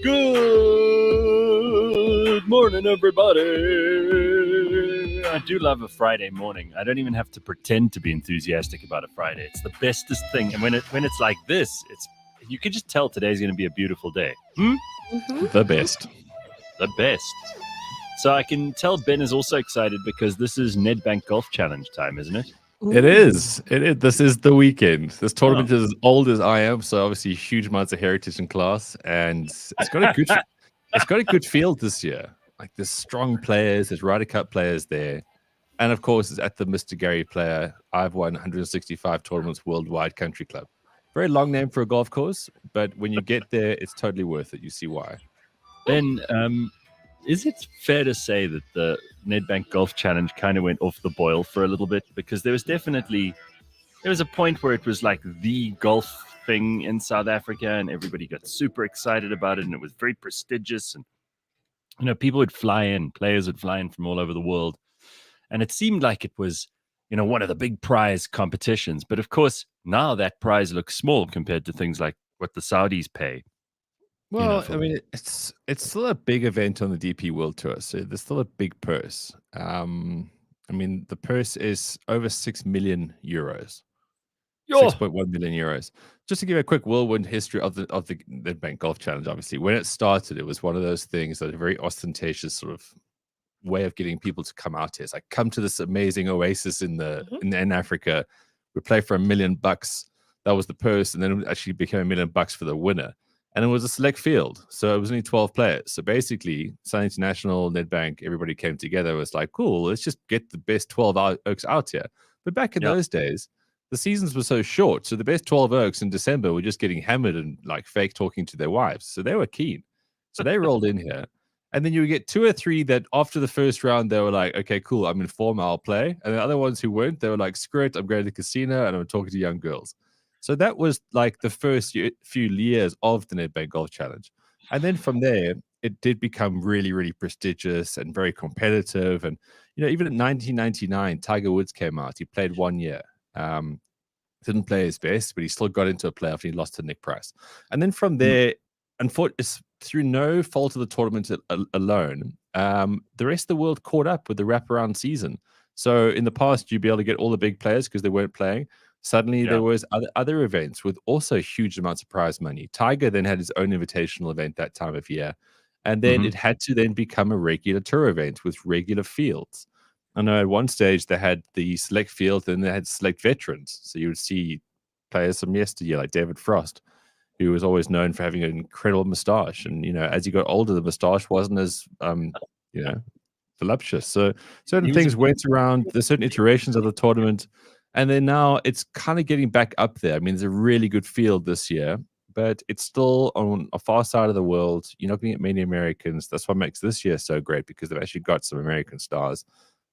Good morning, everybody. I do love a Friday morning. I don't even have to pretend to be enthusiastic about a Friday. It's the bestest thing. And when it's like this, you can just tell today's going to be a beautiful day. The best. The best. So I can tell Ben is also excited because this is Nedbank Golf Challenge time, isn't it? It is. This is the weekend. This tournament is as old as I am, so obviously huge amounts of heritage in class, and it's got a good field this year. Like there's strong players, there's Ryder Cup players there, and of course it's at the Mr. Gary Player. I've won 165 tournaments worldwide country club. Very long name for a golf course, but when you get there, it's totally worth it. You see why. Ben, is it fair to say that the Nedbank Golf Challenge kind of went off the boil for a little bit? Because there was a point where it was like the golf thing in South Africa and everybody got super excited about it and it was very prestigious. And, people would fly in, players would fly in from all over the world. And it seemed like it was, one of the big prize competitions. But of course, now that prize looks small compared to things like what the Saudis pay. Well, I mean, it's still a big event on the DP World Tour, so there's still a big purse. I mean, the purse is over 6 million euros, 6.1 million euros. Just to give a quick whirlwind history of the Nedbank Golf Challenge, obviously, when it started, it was one of those things that a very ostentatious sort of way of getting people to come out here. It's like, come to this amazing oasis in Africa. We play for $1 million. That was the purse, and then it actually became $1 million for the winner. And it was a select field, so it was only 12 players. So basically, Sun International, Nedbank, everybody came together. It was like, cool, let's just get the best 12 Oaks out here. But back in those days, the seasons were so short. So the best 12 Oaks in December were just getting hammered and like fake talking to their wives. So they were keen. So they rolled in here. And then you would get 2 or 3 that after the first round, they were like, okay, cool, I'm in form, I'll play. And the other ones who weren't, they were like, screw it, I'm going to the casino and I'm talking to young girls. So that was like the first few years of the Nedbank Golf Challenge. And then from there, it did become really, really prestigious and very competitive. And, even in 1999, Tiger Woods came out. He played 1 year. Didn't play his best, but he still got into a playoff and he lost to Nick Price. And then from there, unfortunately, through no fault of the tournament alone, the rest of the world caught up with the wraparound season. So in the past, you'd be able to get all the big players because they weren't playing. Suddenly, there was other events with also huge amounts of prize money. Tiger then had his own invitational event that time of year. And then it had to then become a regular tour event with regular fields. I know at one stage they had the select field and they had select veterans. So you would see players from yesteryear like David Frost, who was always known for having an incredible moustache. And, as he got older, the moustache wasn't as, voluptuous. So certain things went around. There's certain iterations of the tournament. And then now it's kind of getting back up there. I mean, it's a really good field this year, but it's still on a far side of the world. You're not going to get many Americans. That's what makes this year so great because they've actually got some American stars.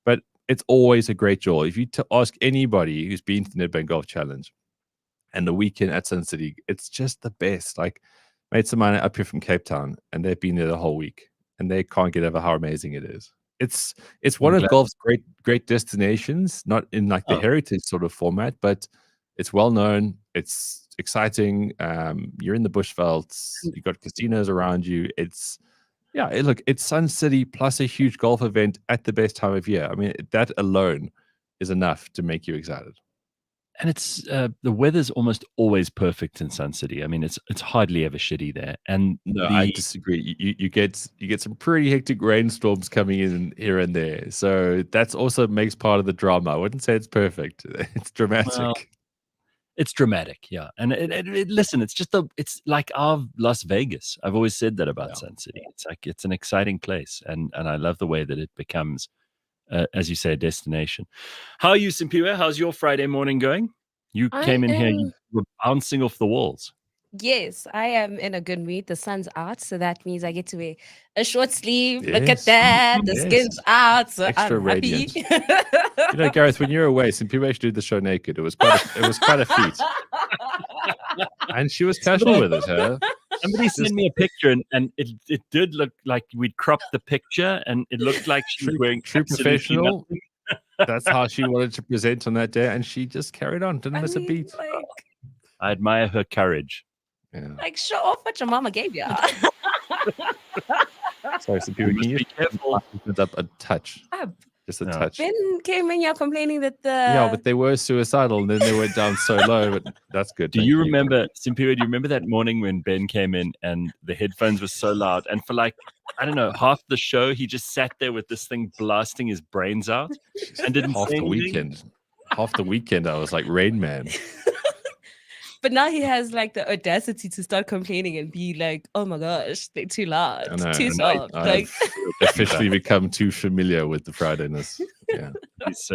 But it's always a great joy. If you ask anybody who's been to the Nedbank Golf Challenge and the weekend at Sun City, it's just the best. Like, mates of mine are up here from Cape Town, and they've been there the whole week, and they can't get over how amazing it is. It's one of golf's great destinations, not in like the heritage sort of format, but it's well known. It's exciting. You're in the bushvelds. You've got casinos around you. It's Sun City plus a huge golf event at the best time of year. I mean, that alone is enough to make you excited. And it's the weather's almost always perfect in Sun City. I mean, it's hardly ever shitty there. And no, I disagree. You get some pretty hectic rainstorms coming in here and there. So that's also makes part of the drama. I wouldn't say it's perfect. It's dramatic. Well, it's dramatic, yeah. And listen, it's like our Las Vegas. I've always said that about Sun City. It's like it's an exciting place, and I love the way that it becomes. As you say, a destination. How are you, Simphiwe? How's your Friday morning going? You came in here, you were bouncing off the walls. Yes, I am in a good mood. The sun's out, so that means I get to wear a short sleeve. Look at that. The skin's out, so extra I'm radiant. happy. Gareth, when you're away, Simphiwe actually did the show naked. It was quite a feet. And she was casual with it, huh? Somebody sent me a picture, and it did look like we'd cropped the picture, and it looked like she was wearing true professional. That's how she wanted to present on that day, and she just carried on, didn't miss a beat. I admire her courage. Yeah. Like, show off what your mama gave you. Sorry, Simphiwe, can you be careful. Up a touch? Just a touch. Ben came in here complaining that but they were suicidal, and then they went down so low. But that's good. Do you remember, Simphiwe, do you remember that morning when Ben came in and the headphones were so loud? And for like, I don't know, half the show, he just sat there with this thing blasting his brains out and didn't half say the anything. weekend. Half the weekend, I was like Rain Man. But now he has like the audacity to start complaining and be like, "Oh my gosh, they're too loud, too soft." I've officially become too familiar with the Fridayness. Yeah, he's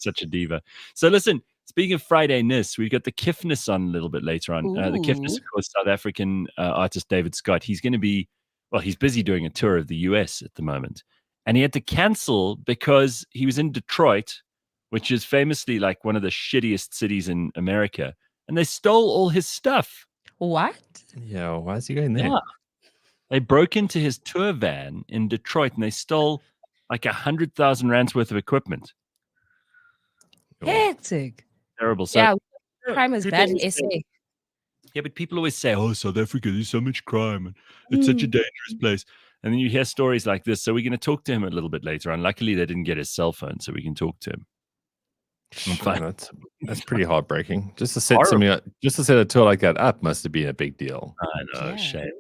such a diva. So listen, speaking of Fridayness, we've got the Kiffness on a little bit later on. The Kiffness, of course, South African artist David Scott. He's going to be, well, he's busy doing a tour of the US at the moment, and he had to cancel because he was in Detroit, which is famously like one of the shittiest cities in America. And they stole all his stuff. What? Yeah, why is he going there? Yeah. They broke into his tour van in Detroit and they stole like 100,000 rands worth of equipment. Hectic. Terrible. So, yeah, crime is bad in SA. Yeah, but people always say, "Oh, South Africa, there's so much crime, and it's such a dangerous place." And then you hear stories like this. So we're going to talk to him a little bit later on. Luckily, they didn't get his cell phone, so we can talk to him. That's pretty heartbreaking. Just to set a tour like that up must have been a big deal. I know, shame.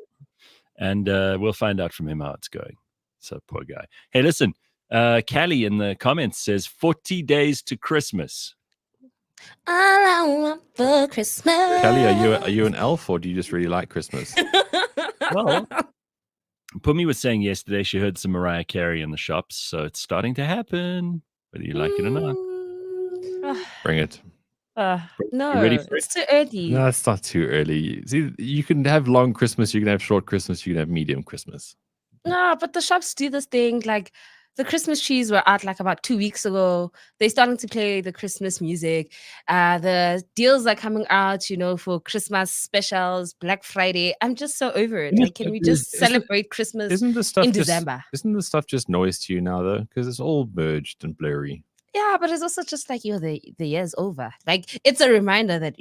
And we'll find out from him how it's going. So poor guy. Hey, listen, Callie in the comments says 40 days to Christmas. All I want for Christmas. Callie, are you an elf or do you just really like Christmas? Well, Pumi was saying yesterday she heard some Mariah Carey in the shops, so it's starting to happen, whether you like it or not. Bring it. No, it's too early. No, it's not too early. See, you can have long Christmas, you can have short Christmas, you can have medium Christmas. No, but the shops do this thing. Like the Christmas trees were out like about 2 weeks ago. They're starting to play the Christmas music. The deals are coming out, for Christmas specials, Black Friday. I'm just so over it. Like, can we just celebrate Christmas in December? Isn't the stuff just noise to you now, though? Because it's all merged and blurry. Yeah, but it's also just like, the year's over. Like, it's a reminder that,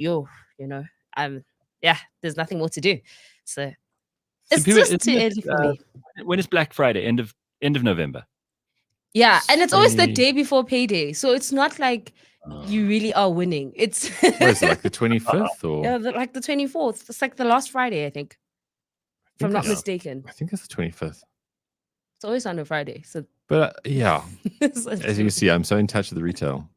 there's nothing more to do. So it's just too early for me. When is Black Friday? End of November. Yeah, and it's always the day before payday. So it's not like you really are winning. It's what is it, like the 25th or like the 24th. It's like the last Friday, I think. If I'm not mistaken. I think it's the 25th. It's always on a Friday. So yeah. As you can see, I'm so in touch with the retail.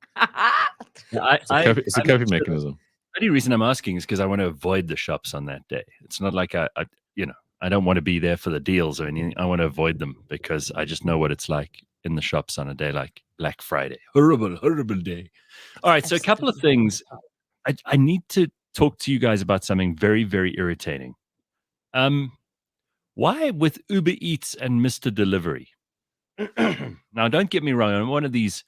It's a coping mechanism. The only reason I'm asking is because I want to avoid the shops on that day. It's not like I don't want to be there for the deals or anything. I want to avoid them because I just know what it's like in the shops on a day like Black Friday. Horrible, horrible day. All right, so a couple of things. I need to talk to you guys about something very, very irritating. Why with Uber Eats and Mr. Delivery? Now, don't get me wrong. I'm one of these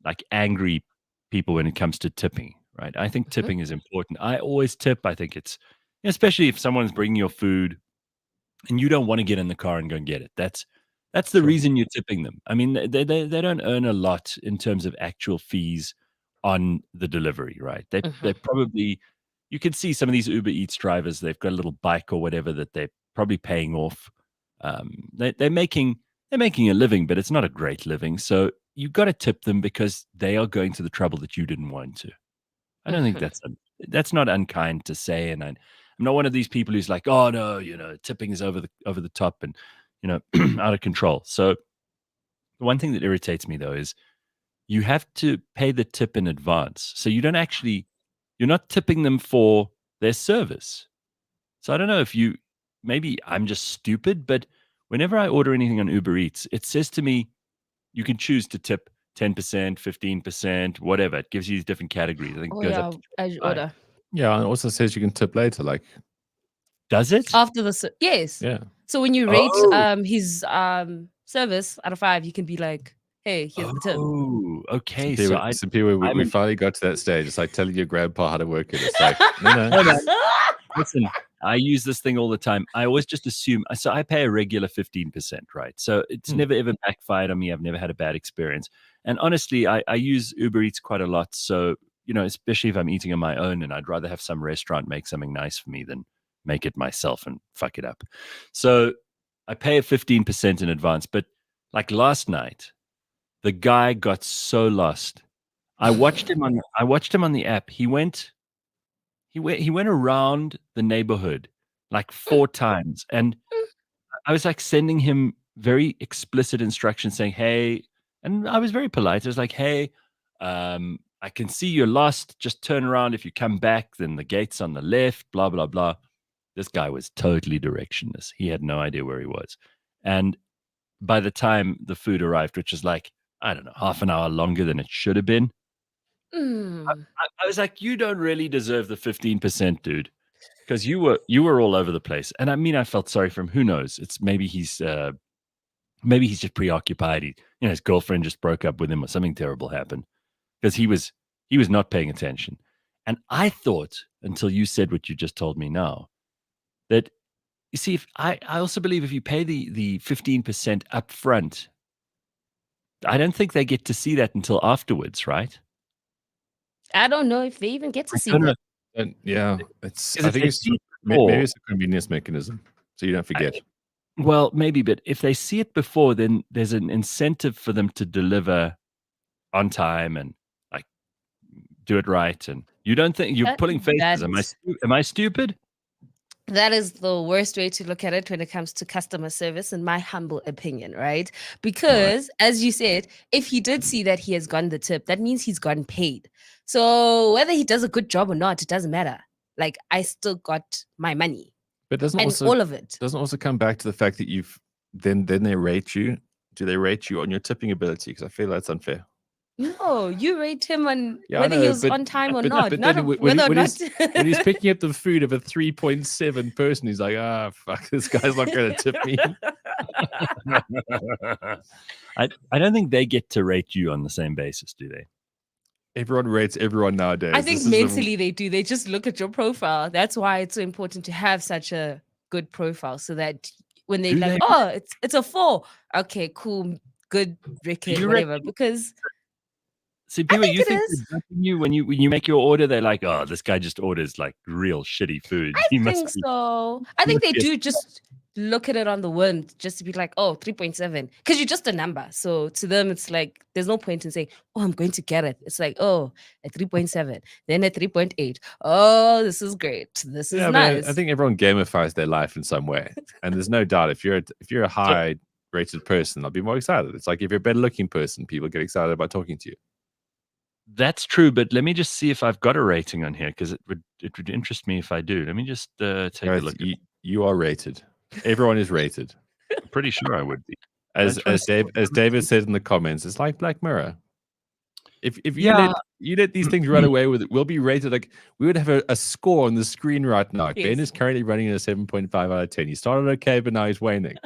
like angry people when it comes to tipping, right? I think tipping is important. I always tip. I think it's, especially if someone's bringing your food and you don't want to get in the car and go and get it. That's the reason you're tipping them. I mean, they don't earn a lot in terms of actual fees on the delivery, right? They probably, you can see some of these Uber Eats drivers, they've got a little bike or whatever that they're probably paying off. They're making a living, but it's not a great living. So you got to tip them because they are going to the trouble that you didn't want to. I don't think that's not unkind to say. And I'm not one of these people who's like, oh no, tipping is over the top and out of control. So the one thing that irritates me though is you have to pay the tip in advance. So you're not tipping them for their service. So I don't know if maybe I'm just stupid, but whenever I order anything on Uber Eats, it says to me, you can choose to tip 10%, 15%, whatever. It gives you these different categories. I think it goes up to as you order. Yeah, and it also says you can tip later. Like, does it? After yes. Yeah. So when you rate his service out of 5, you can be like, hey, here's the tip. Oh, okay. Simphiwe, we finally got to that stage. It's like telling your grandpa how to work it. It's like, no. Listen, I use this thing all the time. I always just assume, so I pay a regular 15%, right? So it's never ever backfired on me. I've never had a bad experience. And honestly, I use Uber Eats quite a lot. So, especially if I'm eating on my own and I'd rather have some restaurant make something nice for me than make it myself and fuck it up. So I pay a 15% in advance, but like last night, the guy got so lost. I watched him on the app. He went around the neighborhood like 4 times, and I was like sending him very explicit instructions saying, "Hey," and I was very polite. I was like, "Hey, I can see you're lost. Just turn around. If you come back, then the gate's on the left, blah, blah, blah." This guy was totally directionless. He had no idea where he was. And by the time the food arrived, which is like, I don't know, half an hour longer than it should have been, I was like, you don't really deserve the 15%, dude. Because you were all over the place. And I mean, I felt sorry for him. Who knows? It's maybe he's just preoccupied. His girlfriend just broke up with him or something terrible happened. Because he was not paying attention. And I thought, until you said what you just told me now, that you see, if I also believe if you pay the 15% up front, I don't think they get to see that until afterwards, right? I don't know if they even get to see don't know. that. And yeah, I Because think they it's see it maybe before. it's a convenience mechanism, so you don't forget. Well, maybe, but if they see it before, then there's an incentive for them to deliver on time and like do it right. And you don't think you're pulling faces? Am I stupid? That is the worst way to look at it when it comes to customer service, in my humble opinion, right? Because, as you said, if he did see that he has gotten the tip, that means he's gotten paid. So whether he does a good job or not, it doesn't matter. Like, I still got my money. But doesn't and also all of it doesn't also come back to the fact that you've then they rate you. Do they rate you on your tipping ability? Because I feel that's unfair. No, you rate him on whether he was on time or not. But Not then whether or not. when he's picking up the food of a 3.7 person, he's like, fuck, this guy's not going to tip me. I don't think they get to rate you on the same basis, do they? Everyone rates everyone nowadays. I think mentally they do. They just look at your profile. That's why it's so important to have such a good profile, so that when they're like, "Oh, it's a 4," okay, cool, good, record, whatever. Because Simphiwe, you think they're judging you when you make your order? They're like, "Oh, this guy just orders like real shitty food." I think so. I think they do just look at it on the whim, just to be like, "Oh, 3.7," because you're just a number. So to them, it's like there's no point in saying, "Oh, I'm going to Gareth." It's like, "Oh, at 3.7, then at 3.8. Oh, this is great. This is nice." I think everyone gamifies their life in some way, and there's no doubt if you're a high rated person, I'll be more excited. It's like if you're a better looking person, people get excited about talking to you. That's true, but let me just see if I've got a rating on here, because it would interest me if I do. Let me just take a look. You are rated. Everyone is rated. I'm pretty sure I would be. As David said in the comments, it's like Black Mirror. If you let these things run away with it, we'll be rated like we would have a score on the screen right now. Yes. Ben is currently running at a 7.5 out of 10. He started okay, but now he's waning.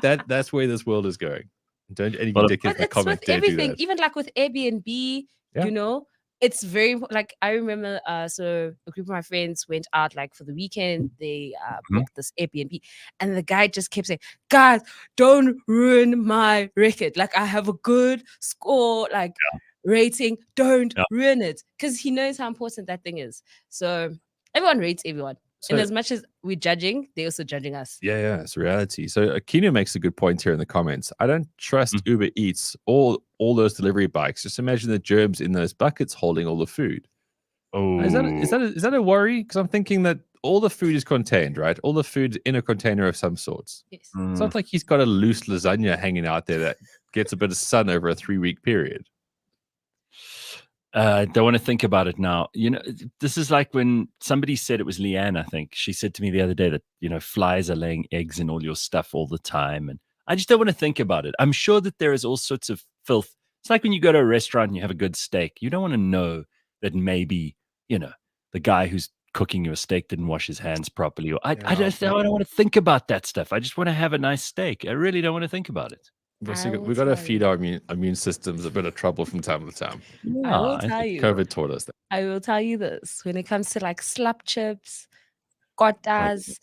That's where this world is going. Don't any dickheads in the comments dare do that. Even like with Airbnb. Yeah. You know, it's very like I remember. So a group of my friends went out like for the weekend. They booked this Airbnb, and the guy just kept saying, "Guys, don't ruin my record. Like I have a good score, like rating. Don't ruin it," because he knows how important that thing is. So everyone rates everyone. So, and as much as we're judging, they're also judging us. Yeah, it's reality. So Akino makes a good point here in the comments. I don't trust Uber Eats or all those delivery bikes. Just imagine the germs in those buckets holding all the food. Oh, is that a worry? Because I'm thinking that all the food is contained, right? All the food's in a container of some sorts. Yes. It's not like he's got a loose lasagna hanging out there that gets a bit of sun over a 3-week period. Don't want to think about it now. You know, this is like when somebody said, it was Leanne, I think. She said to me the other day that, flies are laying eggs in all your stuff all the time. And I just don't want to think about it. I'm sure that there is all sorts of filth. It's like when you go to a restaurant and you have a good steak. You don't want to know that maybe, the guy who's cooking you a steak didn't wash his hands properly. Or I don't want to think about that stuff. I just want to have a nice steak. I really don't want to think about it. We've got to feed our immune systems a bit of trouble from time to time. I will tell you. COVID taught us that. I will tell you this. When it comes to like slap chips, kotas,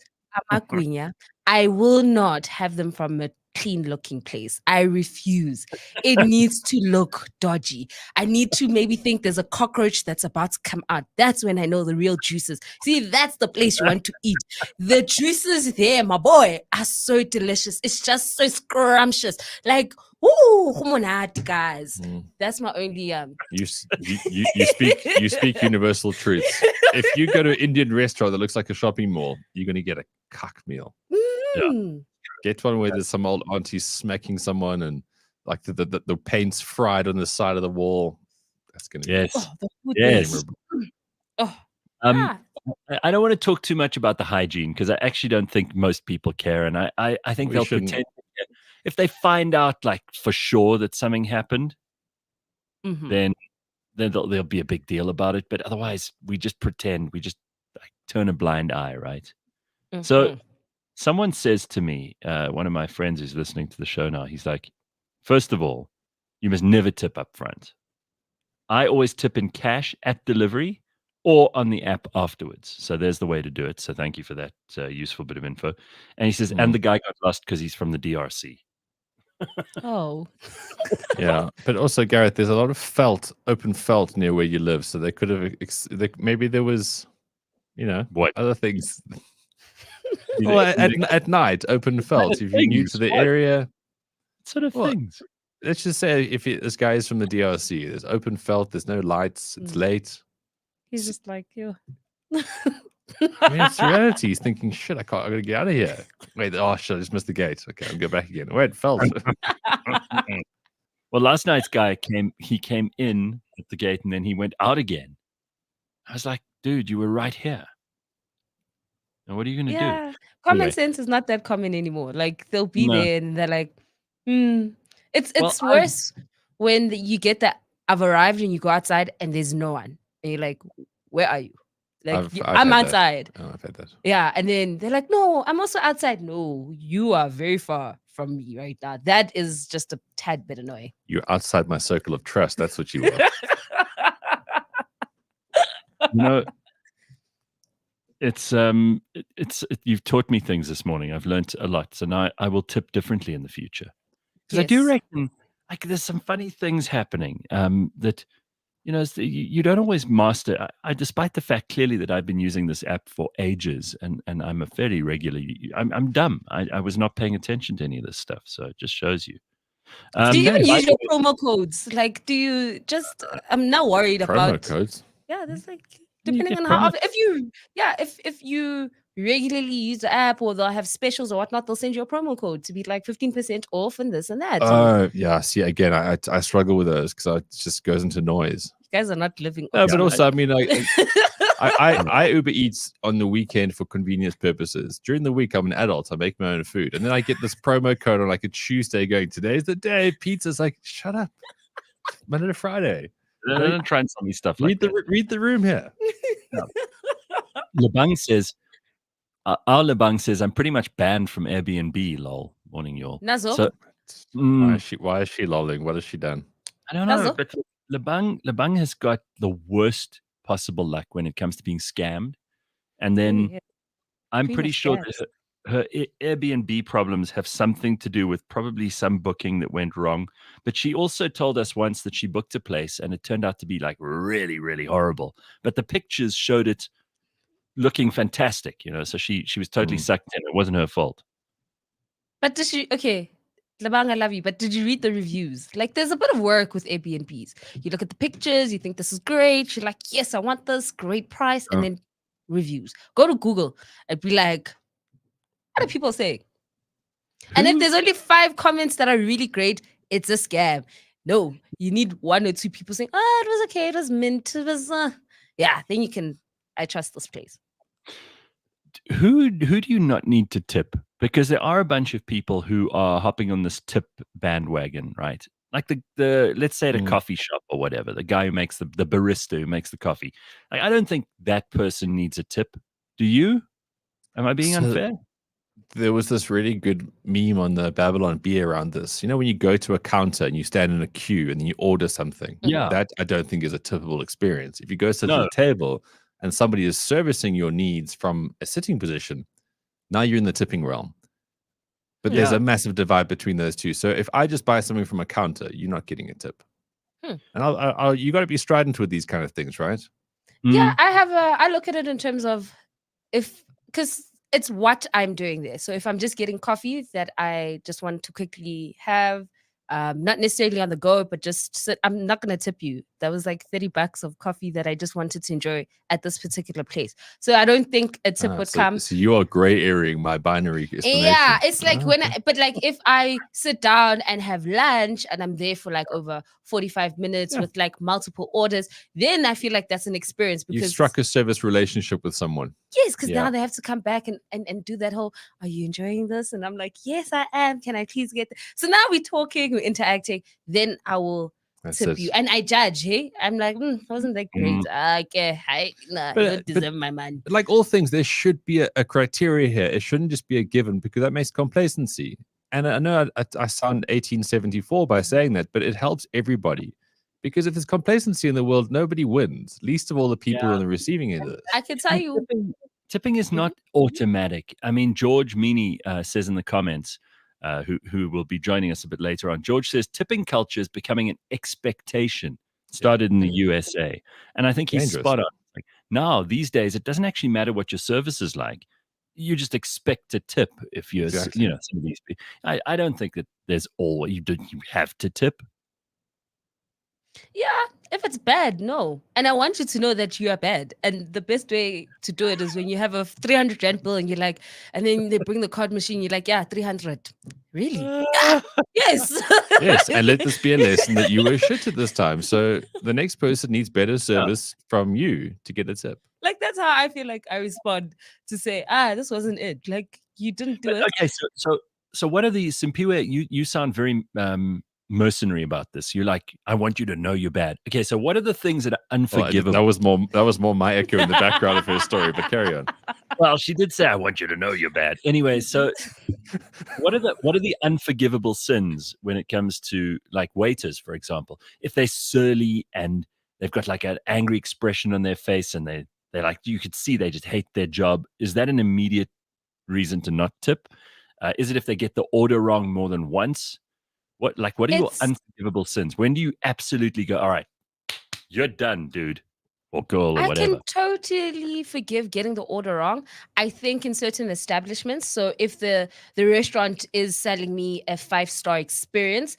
amagunya, I will not have them from a clean looking place. I refuse. It needs to look dodgy. I need to maybe think there's a cockroach that's about to come out. That's when I know the real juices. See, that's the place you want to eat. The juices there, my boy, are so delicious. It's just so scrumptious. Like, ooh, guys. That's my only You speak universal truths. If you go to an Indian restaurant that looks like a shopping mall, you're going to get a cuck meal. Mm. Yeah. Get one where there's some old auntie smacking someone and like the paint's fried on the side of the wall. That's going to be yes. Oh, I don't want to talk too much about the hygiene because I actually don't think most people care, and I think they'll pretend if they find out like for sure that something happened, then there'll be a big deal about it. But otherwise, we just pretend, we just like, turn a blind eye, right? So someone says to me, one of my friends who's listening to the show now, he's like, first of all, you must never tip up front. I always tip in cash at delivery or on the app afterwards. So there's the way to do it. So thank you for that useful bit of info. And he says, and the guy got lost because he's from the DRC. Oh. Yeah. But also, Gareth, there's a lot of open felt near where you live. So they could have, maybe there was, other things. Well, at night, open felt. If you're new to the area. What sort of things? Let's just say if this guy is from the DRC, there's open felt, there's no lights, it's late. He's just like you. I mean, it's reality. He's thinking, shit, I gotta get out of here. Wait, oh shit, I just missed the gate. Okay, I'll go back again. Wait, felt. Well, last night's guy came in at the gate and then he went out again. I was like, dude, you were right here. And what are you gonna do? Common sense is not that common anymore. Like they'll be there and they're like, It's worse when you get that I've arrived and you go outside and there's no one. And you're like, where are you? Like, I'm outside. Oh, I've had that. Yeah. And then they're like, no, I'm also outside. No, you are very far from me right now. That is just a tad bit annoying. You're outside my circle of trust. That's what you are. It's you've taught me things this morning. I've learned a lot. So now I will tip differently in the future. Because I do reckon like there's some funny things happening that you don't always master. I despite the fact clearly that I've been using this app for ages and I'm a fairly regular. I'm dumb. I was not paying attention to any of this stuff. So it just shows you. Do you even use your promo codes? Like, do you just? I'm not worried about promo codes. Yeah, there's like depending on how often. If you regularly use the app or they'll have specials or whatnot, they'll send you a promo code to be like 15% off and this and that. Oh, yeah. See, again, I struggle with those because it just goes into noise. You guys are not living. No, but also, I mean, I Uber Eats on the weekend for convenience purposes. During the week, I'm an adult. I make my own food. And then I get this promo code on like a Tuesday going, today's the day. Pizza's like, shut up. Monday to Friday. Don't try and sell me stuff like that. Read the room here. Lebang says, our Lebang says, I'm pretty much banned from Airbnb, lol. Morning, y'all. Nazo? So, why is she lolling? What has she done? I don't know, but Lebang has got the worst possible luck when it comes to being scammed. And then I'm pretty sure that her Airbnb problems have something to do with probably some booking that went wrong. But she also told us once that she booked a place and it turned out to be like really, really horrible. But the pictures showed it looking fantastic, so she was totally sucked in. It wasn't her fault. But did she? Okay, Lebang, I love you. But did you read the reviews? Like, there's a bit of work with Airbnbs. You look at the pictures, you think this is great. You're like, yes, I want this, great price, and then reviews. Go to Google and be like, what are people saying? And if there's only 5 comments that are really great, it's a scam. No, you need 1 or 2 people saying, oh, it was okay, it was mint, it was then you can. I trust this place. Who do you not need to tip? Because there are a bunch of people who are hopping on this tip bandwagon, right? Like the let's say at a coffee shop or whatever, the guy who makes the barista who makes the coffee. Like, I don't think that person needs a tip. Do you? Am I being unfair? There was this really good meme on the Babylon Bee around this. When you go to a counter and you stand in a queue and then you order something, that I don't think is a typical experience. If you go sit at the table and somebody is servicing your needs from a sitting position, now you're in the tipping realm. But there's a massive divide between those two. So if I just buy something from a counter, you're not getting a tip. And you got to be strident with these kind of things, right? Yeah, I look at it in terms of because it's what I'm doing there. So if I'm just getting coffee that I just want to quickly have, not necessarily on the go, but just sit, I'm not going to tip you. That was like $30 of coffee that I just wanted to enjoy at this particular place. So I don't think a tip would come. So you are gray areaing my binary explanation. Yeah, it's like but like if I sit down and have lunch and I'm there for like over 45 minutes with like multiple orders, then I feel like that's an experience because you've struck a service relationship with someone. Yes, because now they have to come back and do that whole, are you enjoying this? And I'm like, yes, I am. Can I please get So now we're talking, we're interacting. Then I will tip you. And I judge, hey? I'm like, wasn't that great? Okay, you don't deserve my money. Like all things, there should be a criteria here. It shouldn't just be a given because that makes complacency. And I know I sound 1874 by saying that, but it helps everybody. Because if there's complacency in the world, nobody wins. Least of all the people on the receiving end of this. I can tell you. Tipping is not automatic. I mean, George Meany says in the comments, who will be joining us a bit later on. George says, tipping culture is becoming an expectation. Started in the USA. And I think he's spot on. Like, now, these days, it doesn't actually matter what your service is like. You just expect a tip if you're, some of these people. I don't think that there's always, you have to tip. Yeah, if it's bad, no. And I want you to know that you are bad. And the best way to do it is when you have a 300 Rand bill and you're like, and then they bring the card machine, you're like, yeah, 300. Really? Yes. Yes, and let this be a lesson that you were shit at this time. So the next person needs better service from you to get a tip. Like, that's how I feel like I respond to say, this wasn't it. Like, you didn't do it. Okay, so what are the Simphiwe? You sound very mercenary about this. You're like, I want you to know you're bad. Okay, so what are the things that are unforgivable? That was more my echo in the background of her story, but carry on. Well, she did say, I want you to know you're bad. Anyway, so what are the unforgivable sins when it comes to like waiters, for example? If they're surly and they've got like an angry expression on their face and they're like, you could see they just hate their job. Is that an immediate reason to not tip? Is it if they get the order wrong more than once? What are your unforgivable sins? When do you absolutely go, all right, you're done, dude, or girl, or whatever? I can totally forgive getting the order wrong. I think in certain establishments, so if the restaurant is selling me a 5-star experience,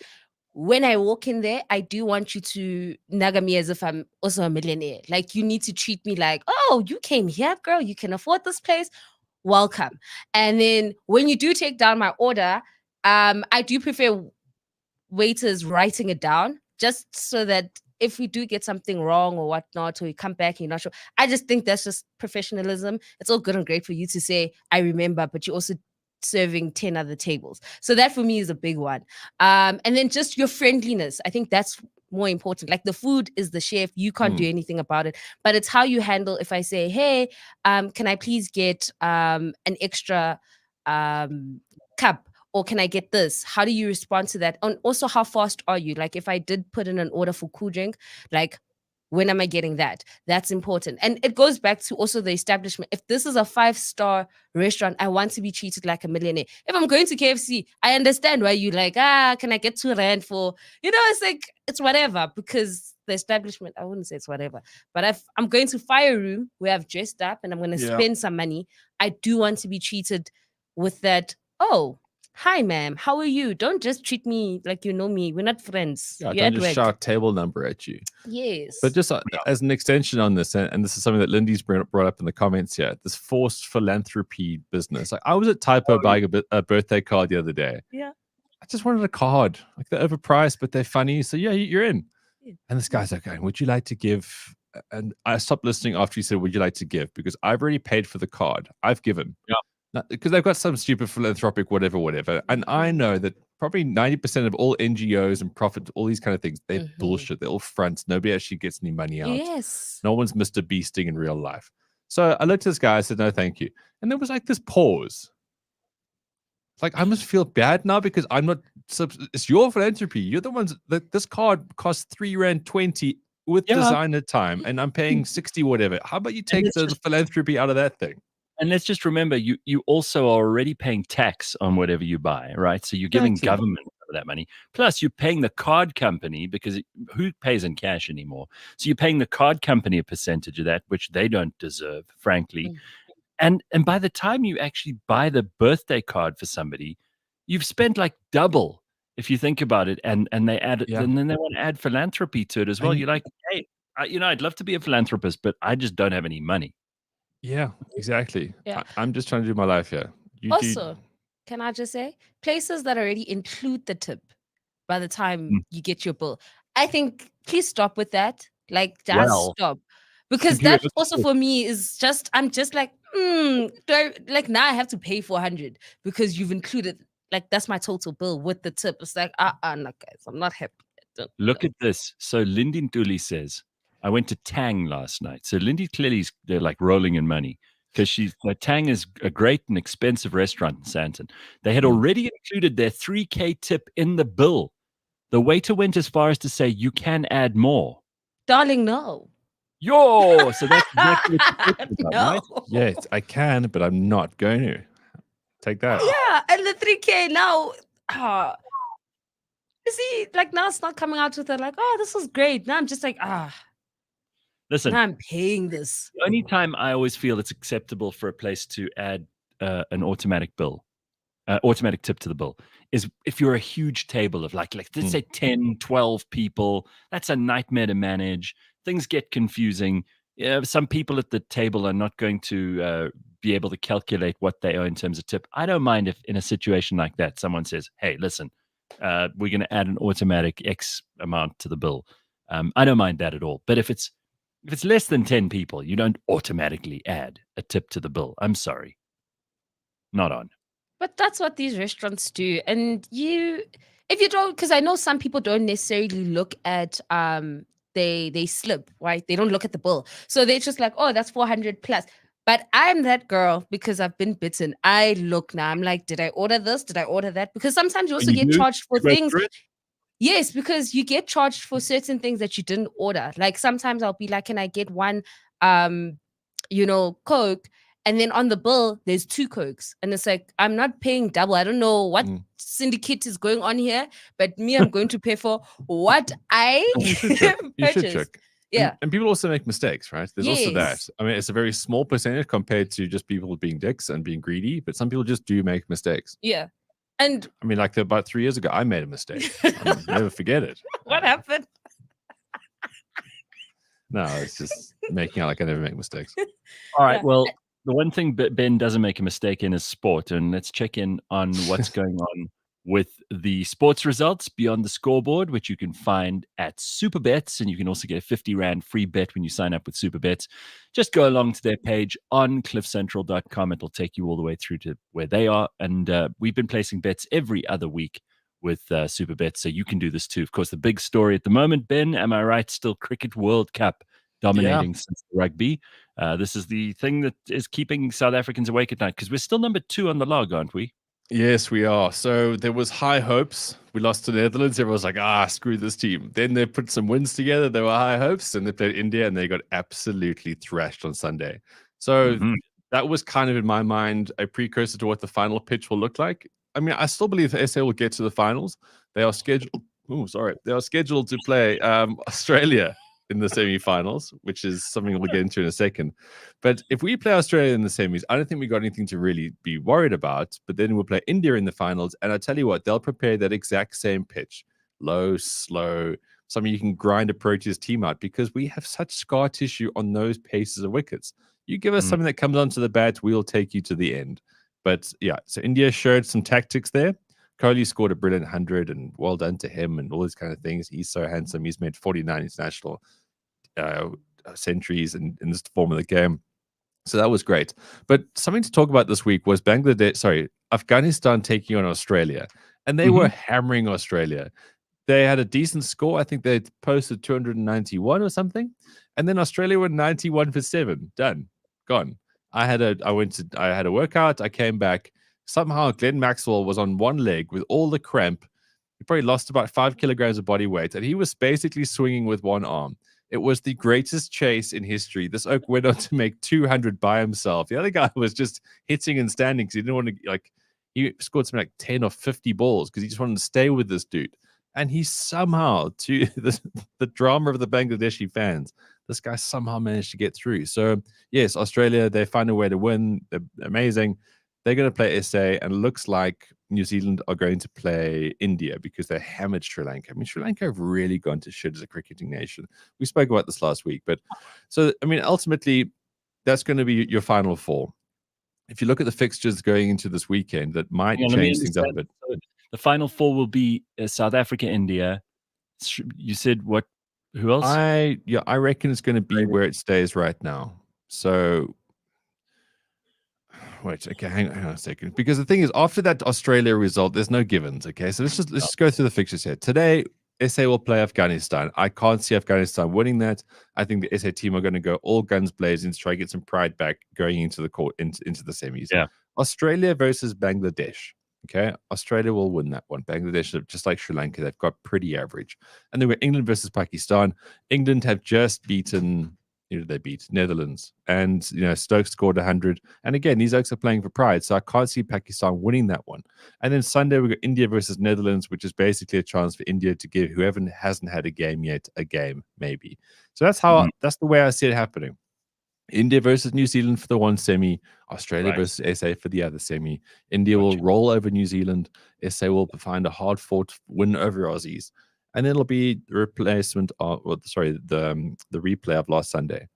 when I walk in there, I do want you to naga me as if I'm also a millionaire. Like, you need to treat me like, oh, you came here, girl, you can afford this place. Welcome. And then when you do take down my order, I do prefer waiters writing it down just so that if we do get something wrong or whatnot, or you come back and you're not sure, I just think that's just professionalism. It's all good and great for you to say, I remember, but you're also serving 10 other tables. So that for me is a big one. And then just your friendliness. I think that's more important. Like, the food is the chef. You can't do anything about it, but it's how you handle. If I say, hey, can I please get an extra cup? Or can I get this? How do you respond to that? And also, how fast are you? Like, if I did put in an order for cool drink, like, when am I getting that? That's important. And it goes back to also the establishment. If this is a 5-star restaurant, I want to be treated like a millionaire. If I'm going to KFC, I understand why you like, can I get 2 Rand for, it's like, it's whatever, because the establishment, I wouldn't say it's whatever, but if I'm going to Fire Room where I've dressed up and I'm going to spend some money, I do want to be treated with that, hi, ma'am. How are you? Don't just treat me like you know me. We're not friends. Yeah, don't just shout table number at you. Yes. But just as an extension on this, and this is something that Lindy's brought up in the comments here, this forced philanthropy business. Like, I was at Typo buying a birthday card the other day. Yeah. I just wanted a card. Like, they're overpriced, but they're funny. So yeah, you're in. Yeah. And this guy's like, would you like to give? And I stopped listening after he said, would you like to give? Because I've already paid for the card. I've given. Yeah. Because they've got some stupid philanthropic whatever. And I know that probably 90% of all NGOs and profit, all these kind of things, they're bullshit. They're all fronts. Nobody actually gets any money out. Yes. No one's Mr. Beasting in real life. So I looked at this guy, I said, no, thank you. And there was like this pause. Like, I must feel bad now because I'm not, it's your philanthropy. You're the ones that this card costs 3 Rand 20 with designer time and I'm paying 60 whatever. How about you take the philanthropy out of that thing? And let's just remember, you also are already paying tax on whatever you buy, right? So you're giving government some of that money. Plus, you're paying the card company, because who pays in cash anymore? So you're paying the card company a percentage of that, which they don't deserve, frankly. And by the time you actually buy the birthday card for somebody, you've spent like double, if you think about it. And they add, and then they want to add philanthropy to it as well. You're like, hey, I'd love to be a philanthropist, but I just don't have any money. Yeah, exactly. Yeah. I'm just trying to do my life here. Also, can I just say, places that already include the tip by the time you get your bill, I think please stop with that. Like, just stop. Because that also for me is just, I'm just like, now I have to pay 400 because you've included, like, that's my total bill with the tip. It's like, no, guys, I'm not happy. Look at this. So Lindy Ntuli says, I went to Tang last night. So Lindy clearly's, they're like rolling in money, because Tang is a great and expensive restaurant in Sandton. They had already included their 3K tip in the bill. The waiter went as far as to say, you can add more. Darling, no. So that's exactly what no. Right? Yes, I can, but I'm not going to. Take that. Yeah, and the 3K now, you see, like, now it's not coming out with it like, oh, this is great. Now I'm just like, listen, now I'm paying this. The only time I always feel it's acceptable for a place to add an automatic tip to the bill is if you're a huge table of like let's say 10, 12 people. That's a nightmare to manage. Things get confusing. Some people at the table are not going to be able to calculate what they owe in terms of tip. I don't mind if in a situation like that, someone says, hey, listen, we're going to add an automatic X amount to the bill. I don't mind that at all. But if it's less than 10 people, you don't automatically add a tip to the bill. I'm sorry. Not on. But that's what these restaurants do. And if you don't, because I know some people don't necessarily look at, they slip, right? They don't look at the bill. So they're just like, oh, that's 400 plus. But I'm that girl because I've been bitten. I look now. I'm like, did I order this? Did I order that? Because sometimes you also get charged for things. Yes, because you get charged for certain things that you didn't order. Like sometimes I'll be like, can I get one, Coke? And then on the bill, there's 2 Cokes. And it's like, I'm not paying double. I don't know what syndicate is going on here, but I'm going to pay for what I purchased. Yeah. And people also make mistakes, right? There's also that. I mean, it's a very small percentage compared to just people being dicks and being greedy, but some people just do make mistakes. Yeah. And I mean, like about 3 years ago, I made a mistake. I'll never forget it. What happened? No, it's just making out like I never make mistakes. All right. Well, the one thing Ben doesn't make a mistake in is sport. And let's check in on what's going on with the sports results beyond the scoreboard, which you can find at Superbets. And you can also get a 50 Rand free bet when you sign up with Superbets. Just go along to their page on cliffcentral.com. It'll take you all the way through to where they are. And we've been placing bets every other week with Superbets. So you can do this too. Of course, the big story at the moment, Ben, am I right? Still Cricket World Cup dominating since the rugby. This is the thing that is keeping South Africans awake at night, because we're still number 2 on the log, aren't we? Yes, we are. So there was high hopes. We lost to the Netherlands. Everyone was like, screw this team. Then they put some wins together. There were high hopes. And they played India and they got absolutely thrashed on Sunday. So that was kind of, in my mind, a precursor to what the final pitch will look like. I mean, I still believe the SA will get to the finals. They are scheduled. They are scheduled to play Australia in the semi-finals, which is something we'll get into in a second. But if we play Australia in the semis, I don't think we got anything to really be worried about. But then we'll play India in the finals, and I tell you what, they'll prepare that exact same pitch, low, slow, something you can grind a Proteas team out, because we have such scar tissue on those paces of wickets. You give us something that comes onto the bat, we'll take you to the end. But yeah, so India showed some tactics there. Kohli scored a brilliant 100, and well done to him and all these kind of things. He's so handsome. He's made 49 international centuries in this form of the game. So that was great. But something to talk about this week was Afghanistan taking on Australia. And they were hammering Australia. They had a decent score. I think they posted 291 or something. And then Australia were 91 for 7. Done. Gone. I had a workout. I came back. Somehow Glenn Maxwell was on one leg with all the cramp. He probably lost about 5 kilograms of body weight, and he was basically swinging with one arm. It was the greatest chase in history. This oak went on to make 200 by himself. The other guy was just hitting and standing because he didn't want to, he scored something like 10 or 50 balls because he just wanted to stay with this dude. And he somehow, to the drama of the Bangladeshi fans, this guy somehow managed to get through. So, yes, Australia, they find a way to win. They're amazing. They're going to play SA, and it looks like New Zealand are going to play India because they hammered Sri Lanka. I mean, Sri Lanka have really gone to shit as a cricketing nation. We spoke about this last week. But so, I mean, ultimately, that's going to be your final four. If you look at the fixtures going into this weekend, that might change things up a bit. So the final four will be South Africa, India. You said what? Who else? I reckon it's going to be where it stays right now. So, wait, okay, hang on a second. Because the thing is, after that Australia result, there's no givens. Okay, so let's just go through the fixtures here. Today, SA will play Afghanistan. I can't see Afghanistan winning that. I think the SA team are going to go all guns blazing to try to get some pride back going into the court into the semis. Yeah. Australia versus Bangladesh. Okay, Australia will win that one. Bangladesh, just like Sri Lanka, they've got pretty average. And then we're England versus Pakistan. England have just beaten. Who did they beat? Netherlands. And, Stokes scored 100. And again, these Oaks are playing for pride, so I can't see Pakistan winning that one. And then Sunday, we've got India versus Netherlands, which is basically a chance for India to give whoever hasn't had a game yet a game, maybe. So that's the way I see it happening. India versus New Zealand for the one semi, Australia versus SA for the other semi. India will roll over New Zealand. SA will find a hard-fought win over Aussies. And then it'll be the replacement of, the replay of last Sunday.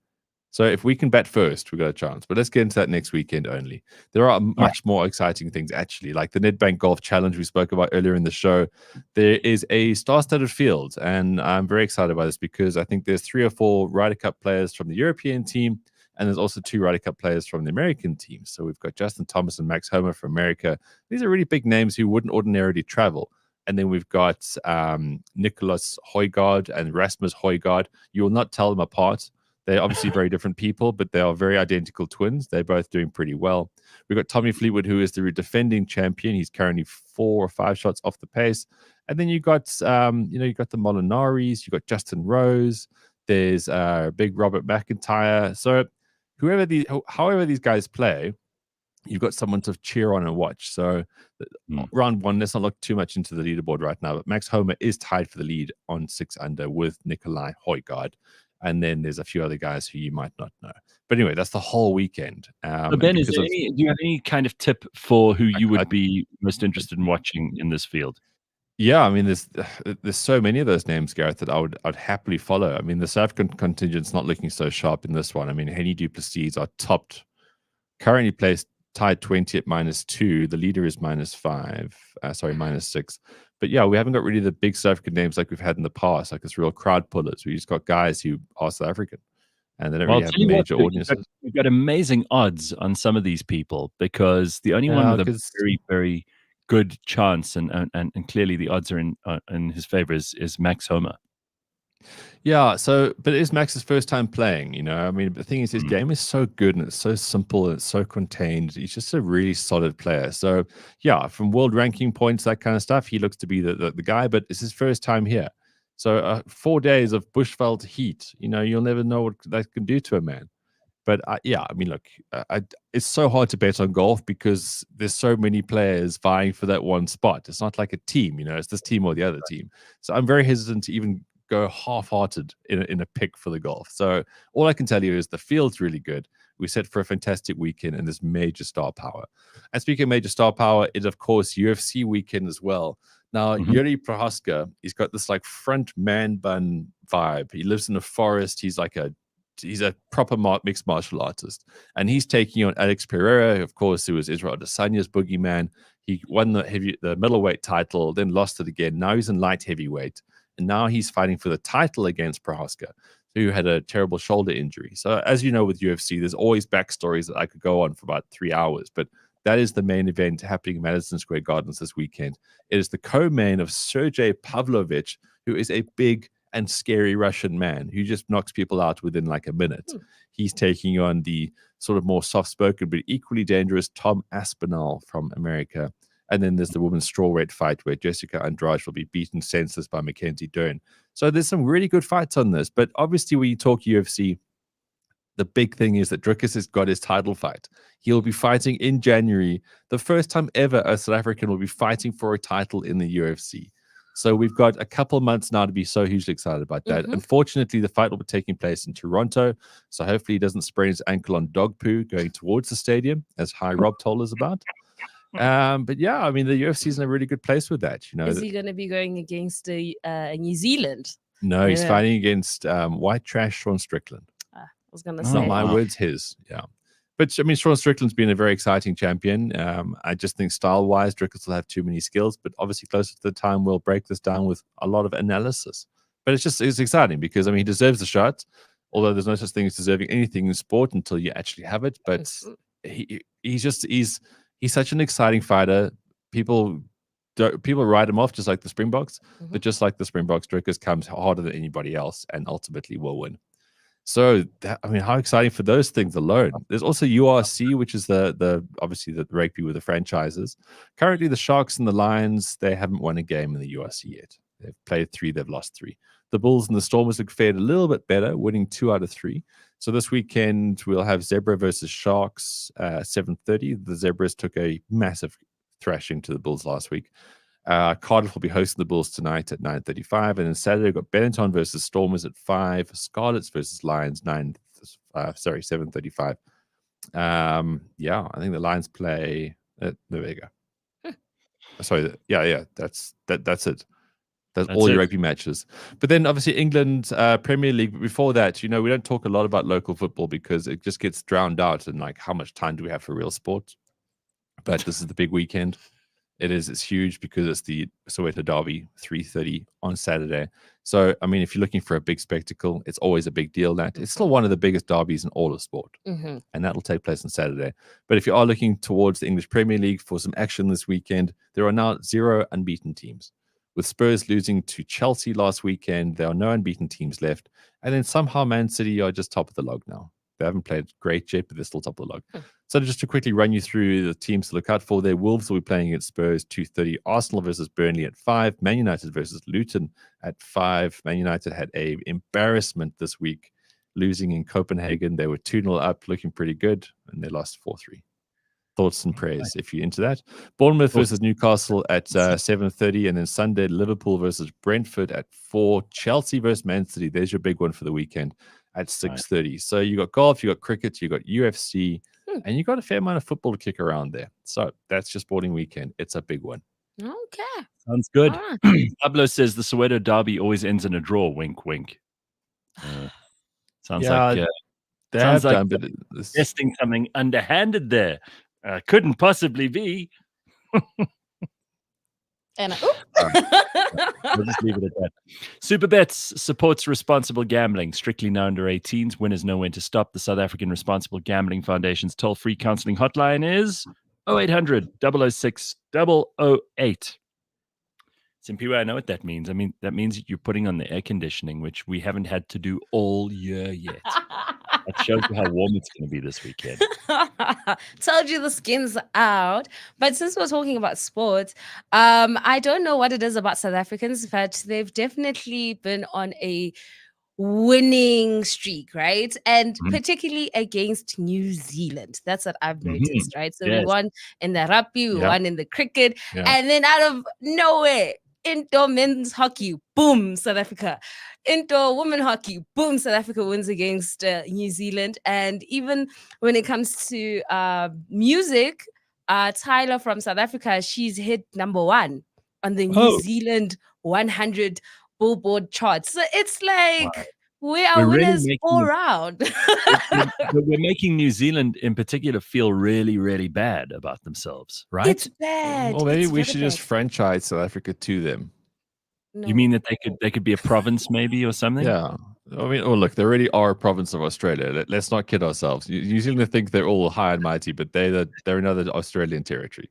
So if we can bat first, we've got a chance. But let's get into that next weekend only. There are much more exciting things, actually, like the Nedbank Golf Challenge we spoke about earlier in the show. There is a star-studded field, and I'm very excited by this because I think there's 3 or 4 Ryder Cup players from the European team, and there's also 2 Ryder Cup players from the American team. So we've got Justin Thomas and Max Homa from America. These are really big names who wouldn't ordinarily travel. And then we've got Nicholas Højgaard and Rasmus Højgaard. You will not tell them apart. They're obviously very different people, but they are very identical twins. They're both doing pretty well. We've got Tommy Fleetwood, who is the defending champion. He's currently 4 or 5 shots off the pace. And then you got, you got the Molinaris. You got Justin Rose. There's big Robert McIntyre. So however these guys play, you've got someone to cheer on and watch. So round 1, let's not look too much into the leaderboard right now, but Max Homa is tied for the lead on 6 under with Nikolai Højgaard. And then there's a few other guys who you might not know. But anyway, that's the whole weekend. So Ben, do you have any kind of tip for who you would be most interested in watching in this field? Yeah, I mean, there's so many of those names, Gareth, that I'd happily follow. I mean, the South African contingent's not looking so sharp in this one. I mean, Henny du Plessis are topped, currently placed tied 20 at -2. The leader is -6. But yeah, we haven't got really the big South African names like we've had in the past, like this real crowd pullers. We just got guys who are South African and they don't really have major audiences. You've got amazing odds on some of these people because the only one with a very, very good chance and clearly the odds are in his favor is Max Homa. Yeah, but it is Max's first time playing, I mean, the thing is, his game is so good and it's so simple and it's so contained. He's just a really solid player. So, yeah, from world ranking points, that kind of stuff, he looks to be the guy, but it's his first time here. So 4 days of bushveld heat, you'll never know what that can do to a man. But yeah, I mean, look, it's so hard to bet on golf because there's so many players vying for that one spot. It's not like a team, it's this team or the other team. So I'm very hesitant to even go half-hearted in a pick for the golf. So all I can tell you is the field's really good. We set for a fantastic weekend and there's major star power. And speaking of major star power, it's of course UFC weekend as well. Now, Yuri Prohaska, he's got this like front man bun vibe. He lives in a forest. He's a proper mixed martial artist. And he's taking on Alex Pereira, of course, who was Israel Adesanya's boogeyman. He won the middleweight title, then lost it again. Now he's in light heavyweight. And now he's fighting for the title against Prohaska, who had a terrible shoulder injury. So as you know, with UFC, there's always backstories that I could go on for about 3 hours. But that is the main event happening in Madison Square Gardens this weekend. It is the co-main of Sergey Pavlovich, who is a big and scary Russian man who just knocks people out within like a minute. He's taking on the sort of more soft-spoken but equally dangerous Tom Aspinall from America. And then there's the women's strawweight fight where Jessica Andrade will be beaten senseless by Mackenzie Dern. So there's some really good fights on this. But obviously, when you talk UFC, the big thing is that Dricus has got his title fight. He'll be fighting in January. The first time ever a South African will be fighting for a title in the UFC. So we've got a couple of months now to be so hugely excited about that. Unfortunately, the fight will be taking place in Toronto. So hopefully he doesn't sprain his ankle on dog poo going towards the stadium, as Hi Rob told us about. But yeah, I mean, the UFC is in a really good place with that. Is he going to be going against New Zealand? No, he's fighting against white trash Sean Strickland. I was going to say. not my words, his. Yeah. But I mean, Sean Strickland's been a very exciting champion. I just think style-wise, Drickers will have too many skills. But obviously, closer to the time, we'll break this down with a lot of analysis. But it's exciting because I mean, he deserves the shot. Although there's no such thing as deserving anything in sport until you actually have it. But he's such an exciting fighter. People write him off just like the Springboks, but just like the Springboks, Drickers comes harder than anybody else and ultimately will win. So I mean, how exciting for those things alone. There's also URC, which is the obviously the rugby with the franchises. Currently, the Sharks and the Lions, they haven't won a game in the URC yet. They've played 3, they've lost 3. The Bulls and the Stormers have fared a little bit better, winning 2 out of 3. So this weekend we'll have Zebra versus Sharks, 7:30. The Zebras took a massive thrashing to the Bulls last week. Cardiff will be hosting the Bulls tonight at 9:35, and then Saturday we've got Benetton versus Stormers at 5, Scarlets versus Lions 7:35. Yeah, I think the Lions play. There we go. Sorry, that's it. That's all your rugby matches. But then obviously England Premier League. Before that, we don't talk a lot about local football because it just gets drowned out in like how much time do we have for real sport. But this is the big weekend. It's huge because it's the Soweto Derby, 3:30 on Saturday. So, I mean, if you're looking for a big spectacle, it's always a big deal. That it's still one of the biggest derbies in all of sport, and that will take place on Saturday. But if you are looking towards the English Premier League for some action this weekend, there are now 0 unbeaten teams. With Spurs losing to Chelsea last weekend, there are no unbeaten teams left. And then somehow Man City are just top of the log now. They haven't played great yet, but they're still top of the log. So just to quickly run you through the teams to look out for there, Wolves will be playing against Spurs 2:30, Arsenal versus Burnley at 5, Man United versus Luton at 5. Man United had a embarrassment this week, losing in Copenhagen. They were 2-0 up, looking pretty good, and they lost 4-3. Thoughts and prayers if you're into that. Bournemouth versus Newcastle at 7:30, and then Sunday, Liverpool versus Brentford at 4. Chelsea versus Man City. There's your big one for the weekend at 6:30. So you got golf, you got cricket, you got UFC, and you got a fair amount of football to kick around there. So that's your sporting weekend. It's a big one. Okay. Sounds good. Right. Pablo says the Soweto Derby always ends in a draw. Wink, wink. Sounds like testing something underhanded there. Couldn't possibly be. And we'll just leave it at that. Superbets supports responsible gambling. Strictly no under 18s. Winners know when to stop. The South African Responsible Gambling Foundation's toll-free counselling hotline is 0800 006 008. Simphiwe, I know what that means. I mean, that means you're putting on the air conditioning, which we haven't had to do all year yet. That shows you how warm it's going to be this weekend. Told you the skin's out. But since we're talking about sports, I don't know what it is about South Africans, but they've definitely been on a winning streak, right? And particularly against New Zealand. That's what I've noticed, right? So we won in the rugby, we won in the cricket, and then out of nowhere, indoor men's hockey, boom, South Africa. Indoor women hockey, boom, South Africa wins against New Zealand. And even when it comes to music, Tyler from South Africa, she's hit #1 on the New Zealand 100 Billboard charts. So it's like we are winners really all around. We're making New Zealand in particular feel really, really bad about themselves, right? It's bad. Well, maybe we should just franchise South Africa to them. No. You mean that they could be a province maybe or something? Yeah. I mean, look, they already are a province of Australia. Let's not kid ourselves. New Zealand think they're all high and mighty, but they're another Australian territory.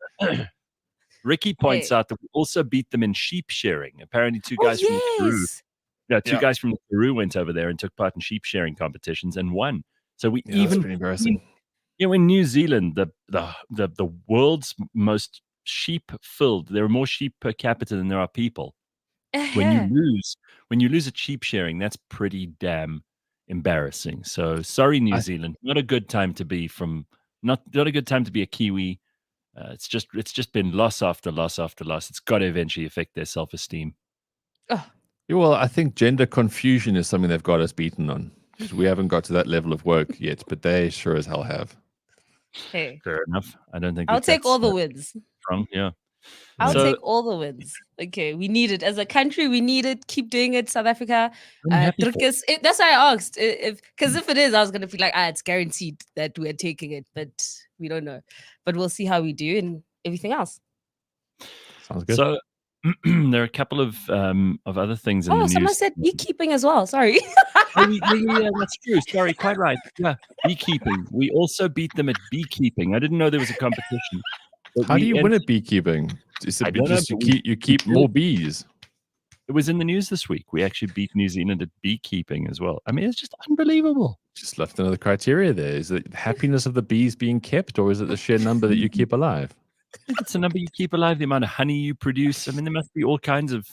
Ricky points out that we also beat them in sheep shearing. Apparently, two guys from Peru. Yeah, two guys from Peru went over there and took part in sheep shearing competitions and won. So we even pretty embarrassing. In New Zealand, the world's most sheep filled. There are more sheep per capita than there are people. when you lose a cheap sharing, that's pretty damn embarrassing. So sorry, New Zealand, not a good time to be not a good time to be a Kiwi. It's just been loss after loss after loss. It's got to eventually affect their self-esteem. Oh. Yeah, well, I think gender confusion is something they've got us beaten on. We haven't got to that level of work yet, but they sure as hell have. Hey, fair enough. I don't think I'll take all the wins. Wrong, yeah. I'll take all the wins. Okay, we need it as a country. We need it. Keep doing it, South Africa. That's why I asked because if it is, I was gonna feel like it's guaranteed that we're taking it, but we don't know. But we'll see how we do and everything else. Sounds good. So there are a couple of other things in the news. Someone said beekeeping as well. Sorry. Yeah, that's true. Sorry, quite right. Yeah, beekeeping. We also beat them at beekeeping. I didn't know there was a competition. How do you win at beekeeping? You keep more bees. It was in the news this week. We actually beat New Zealand at beekeeping as well. I mean, it's just unbelievable. Just left another criteria there. Is it the happiness of the bees being kept, or is it the sheer number that you keep alive? It's the number you keep alive, the amount of honey you produce. I mean, there must be all kinds of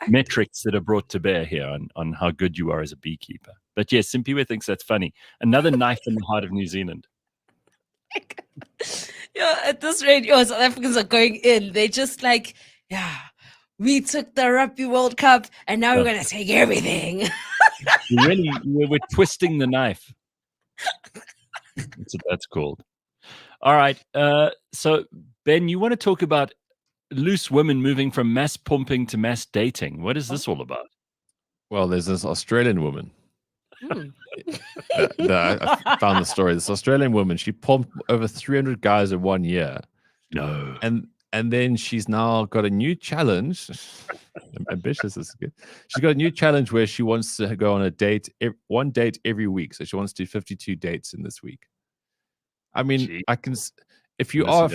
metrics that are brought to bear here on how good you are as a beekeeper. But yes, Simphiwe thinks that's funny. Another knife in the heart of New Zealand. Yeah, at this rate, South Africans are going in. They just we took the Rugby World Cup and now we're going to take everything. We're twisting the knife. That's what that's called. All right. So, Ben, you want to talk about loose women moving from mass pumping to mass dating. What is this all about? Well, there's this Australian woman. I found the story. This Australian woman, she pumped over 300 guys in 1 year. No. And then she's now got a new challenge. Ambitious, this is good. She's got a new challenge where she wants to go on a date, one date every week. So she wants to do 52 dates in this week. I mean, if you are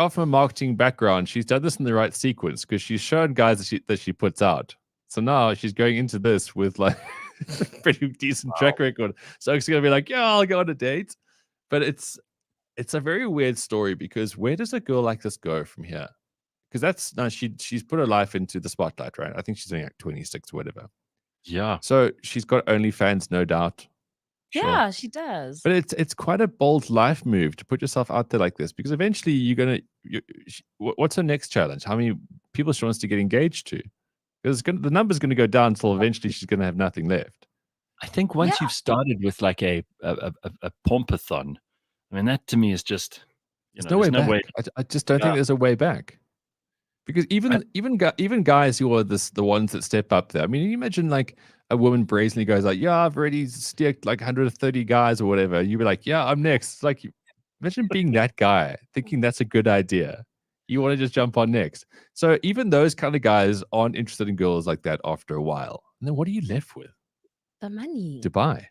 from a marketing background, she's done this in the right sequence because she's shown guys that she puts out. So now she's going into this with like a pretty decent track record. So she's gonna be like, yeah, I'll go on a date. But it's a very weird story because where does a girl like this go from here? Because she's put her life into the spotlight, right? I think she's only like 26 or whatever. Yeah. So she's got OnlyFans, no doubt. Sure. Yeah, she does. But it's quite a bold life move to put yourself out there like this because eventually what's her next challenge? How many people she wants to get engaged to? Because the number's going to go down until eventually she's going to have nothing left. I think once you've started with like a pompathon, I mean, that to me is just there's no way back. I just don't think there's a way back. Because even guys who are the ones that step up there. I mean, you imagine like a woman brazenly goes like, yeah, I've already sticked like 130 guys or whatever. You'd be like, yeah, I'm next. It's like, imagine being that guy, thinking that's a good idea. You want to just jump on next. So even those kind of guys aren't interested in girls like that after a while. And then what are you left with? The money. Dubai.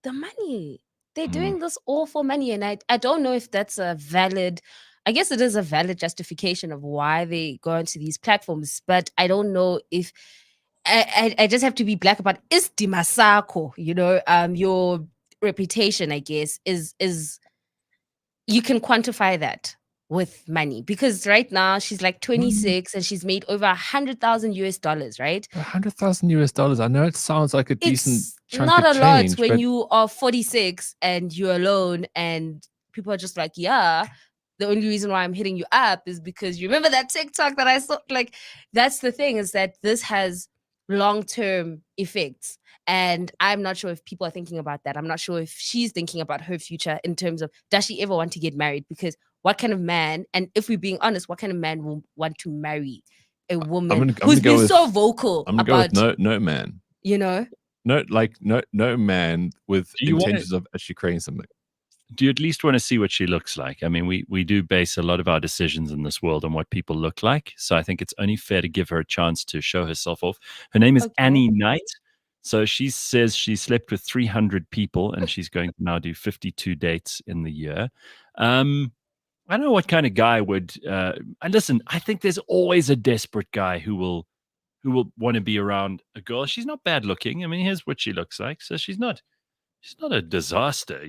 The money. They're doing this all for money. And I don't know if that's I guess it is a valid justification of why they go onto these platforms, but I don't know if I just have to be black about istimasako, your reputation, I guess, is you can quantify that with money because right now she's like 26 and she's made over $100,000, right? $100,000. I know it sounds like a decent chunk not of a change, lot when you are 46 and you're alone and people are just like, yeah, the only reason why I'm hitting you up is because you remember that TikTok that I saw. Like, that's the thing, is that this has long-term effects. And I'm not sure if people are thinking about that. I'm not sure if she's thinking about her future in terms of, does she ever want to get married? Because what kind of man, and if we're being honest, what kind of man will want to marry a woman who's been so vocal I'm gonna go with no man. No man with intentions of actually creating something. Do you at least want to see what she looks like? I mean, we do base a lot of our decisions in this world on what people look like. So I think it's only fair to give her a chance to show herself off. Her name is Annie Knight. So she says she slept with 300 people and she's going to now do 52 dates in the year. I don't know what kind of guy would. And listen, I think there's always a desperate guy who will want to be around a girl. She's not bad looking. I mean, here's what she looks like. So she's not a disaster,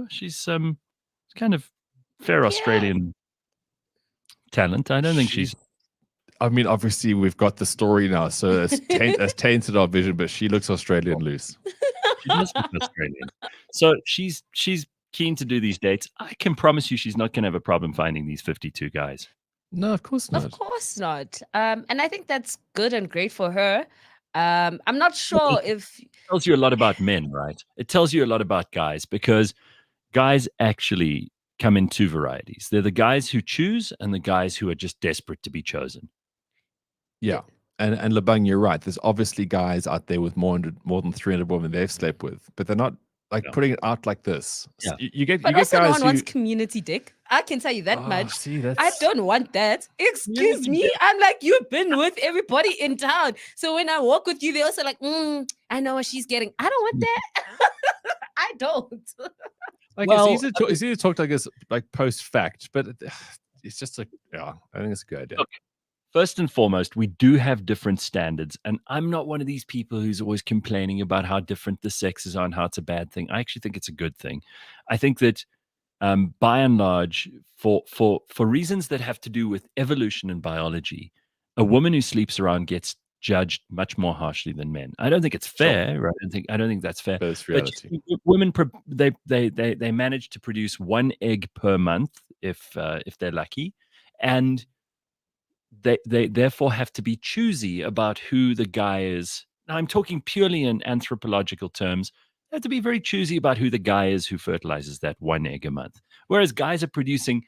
She's kind of fair Australian talent. I don't think she's I mean, obviously we've got the story now, so it's tainted our vision. But she looks Australian loose. She does look Australian. So she's keen to do these dates. I can promise you, she's not going to have a problem finding these 52 guys. No, of course not. Of course not. And I think that's good and great for her. I'm not sure if it tells you a lot about men, right? It tells you a lot about guys, because guys actually come in two varieties. They're the guys who choose and the guys who are just desperate to be chosen. Yeah. And Labang, you're right. There's obviously guys out there with more than 300 women they've slept with, but they're not putting it out like this. Yeah. So you get But guys also no one who wants community dick. I can tell you that much. See, I don't want that. Excuse me. I'm like, you've been with everybody in town. So when I walk with you, they're also like, I know what she's getting. I don't want that. I don't. It's easy to talk like this, like post fact, but it's just I think it's a good idea. Okay. First and foremost, we do have different standards. And I'm not one of these people who's always complaining about how different the sexes are and how it's a bad thing. I actually think it's a good thing. I think that by and large, for reasons that have to do with evolution and biology, a woman who sleeps around gets judged much more harshly than men. I don't think it's fair. Right? I don't think that's fair. But it's reality. But women, they manage to produce one egg per month if they're lucky, and they therefore have to be choosy about who the guy is. Now, I'm talking purely in anthropological terms. They have to be very choosy about who the guy is who fertilizes that one egg a month. Whereas guys are producing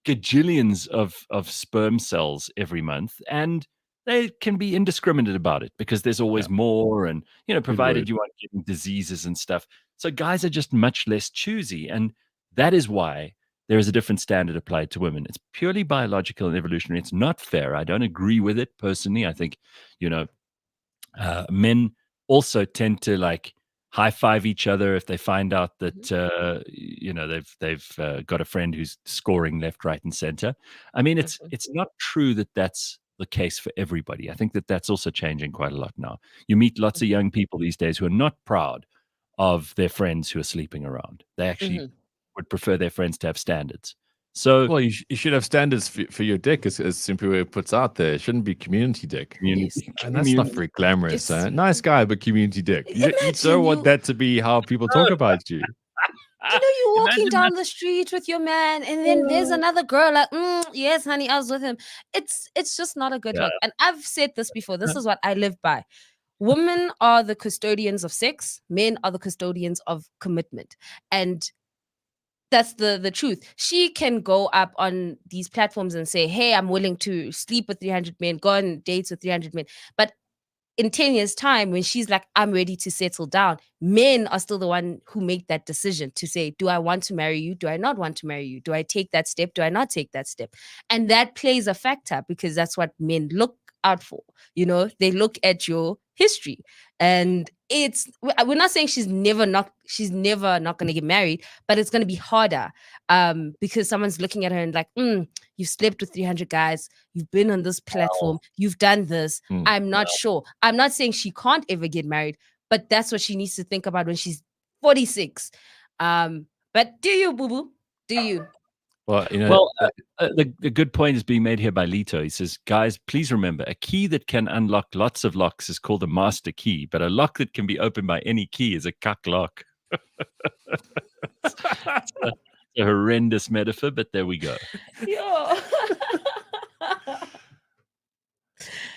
gajillions of sperm cells every month, and they can be indiscriminate about it because there's always more, and provided you aren't getting diseases and stuff. So guys are just much less choosy, and that is why there is a different standard applied to women. It's purely biological and evolutionary. It's not fair. I don't agree with it personally. I think, men also tend to high five each other if they find out that they've got a friend who's scoring left, right, and center. I mean, it's not true that that's the case for everybody. I think that that's also changing quite a lot now. You meet lots of young people these days who are not proud of their friends who are sleeping around. They actually would prefer their friends to have standards. So, well, you should have standards for your dick, as Simphiwe puts out there. It shouldn't be community dick. And that's not very glamorous. Nice guy, but community dick. You don't want that to be how people talk about you. You're walking down the street with your man, and then there's another girl like, yes, honey, I was with him. It's just not a good look. And I've said this before. This is what I live by. Women are the custodians of sex. Men are the custodians of commitment. And that's the truth. She can go up on these platforms and say, hey, I'm willing to sleep with 300 men, go on dates with 300 men. But in 10 years' time, when she's like, I'm ready to settle down, men are still the one who make that decision to say, do I want to marry you? Do I not want to marry you? Do I take that step? Do I not take that step? And that plays a factor because that's what men look out for. They look at your history, and we're not saying she's never not going to get married, but it's going to be harder because someone's looking at her and like, you've slept with 300 guys, you've been on this platform, you've done this. I'm not sure. I'm not saying she can't ever get married, but that's what she needs to think about when she's 46. But do you, boo boo? Do you? Well, the good point is being made here by Lito. He says, guys, please remember, a key that can unlock lots of locks is called a master key, but a lock that can be opened by any key is a cuck lock. It's a horrendous metaphor, but there we go.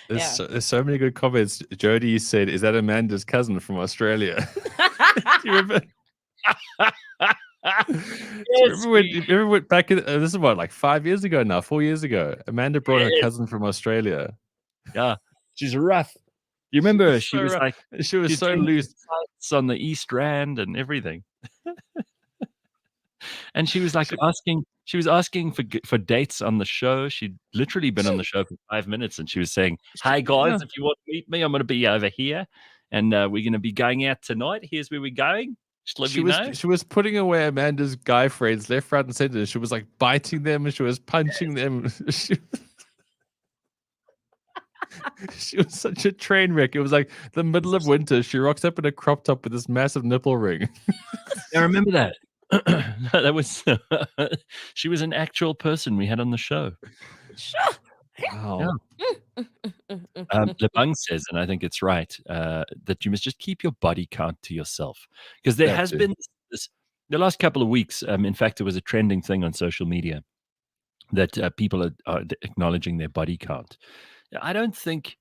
There's so many good comments. Jody said, is that Amanda's cousin from Australia? Do you remember? Remember when back in this is what, like 5 years ago now, 4 years ago, Amanda brought her cousin from Australia. Yeah, she's rough. You remember her? She was so loose on the East Rand and everything. And she was asking for dates on the show. She'd literally been on the show for 5 minutes, and she was saying, "Hi guys, if you want to meet me, I'm going to be over here, and we're going to be going out tonight. Here's where we're going." She was putting away Amanda's guy friends left, right, and center. She was like biting them, and she was punching them. She was such a train wreck. It was like the middle of winter. She rocks up in a crop top with this massive nipple ring. I remember that. That was she was an actual person we had on the show. Sure. Wow. Lebang says, and I think it's right, that you must just keep your body count to yourself. Because there has been this, the last couple of weeks, in fact, it was a trending thing on social media that people are acknowledging their body count. I don't think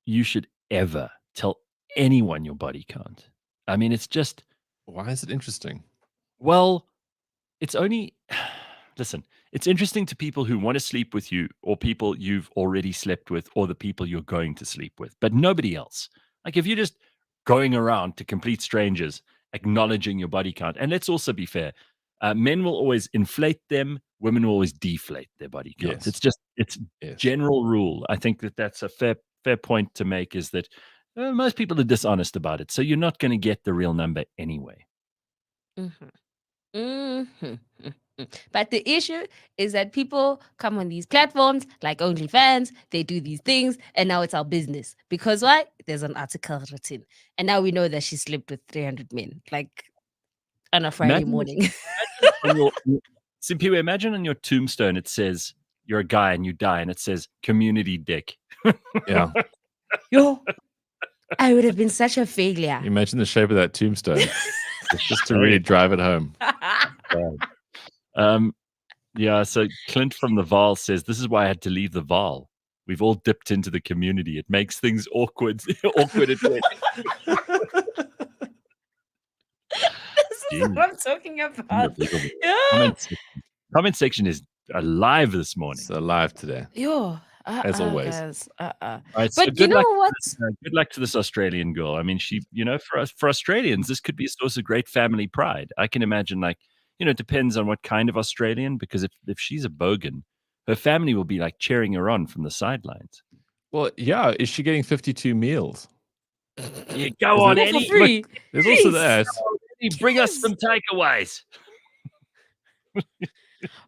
you should ever tell anyone your body count. I mean, it's just, Why is it interesting? well, it's only listen, it's interesting to people who want to sleep with you or people you've already slept with or the people you're going to sleep with, but nobody else. Like if you're just going around to complete strangers acknowledging your body count, and let's also be fair, men will always inflate them, women will always deflate their body count. Yes. It's just general rule. I think that's a fair point to make, is that most people are dishonest about it, so you're not going to get the real number anyway. But the issue is that people come on these platforms like OnlyFans, they do these things, and now it's our business. Because why? There's an article written. And now we know that she slept with 300 men, like on a Friday morning. Simphiwe, imagine on your tombstone it says you're a guy and you die, and it says community dick. Yeah. Yo, I would have been such a failure. Imagine the shape of that tombstone. Just to really drive it home. Yeah, so Clint from the Val says, this is why I had to leave the Val. We've all dipped into the community. It makes things awkward. awkward at This is what I'm talking about. Yeah. Comment section is alive this morning. It's alive today. Yo. As always. Guys, Right, so but you know what? Good luck to this Australian girl. I mean, she, for Australians, this could be a source of great family pride. I can imagine, like, it depends on what kind of Australian, because if she's a bogan, her family will be like cheering her on from the sidelines. Well, yeah. Is she getting 52 meals? Yeah, go on, Eddie. For free. Look, there's also that. Bring us some takeaways.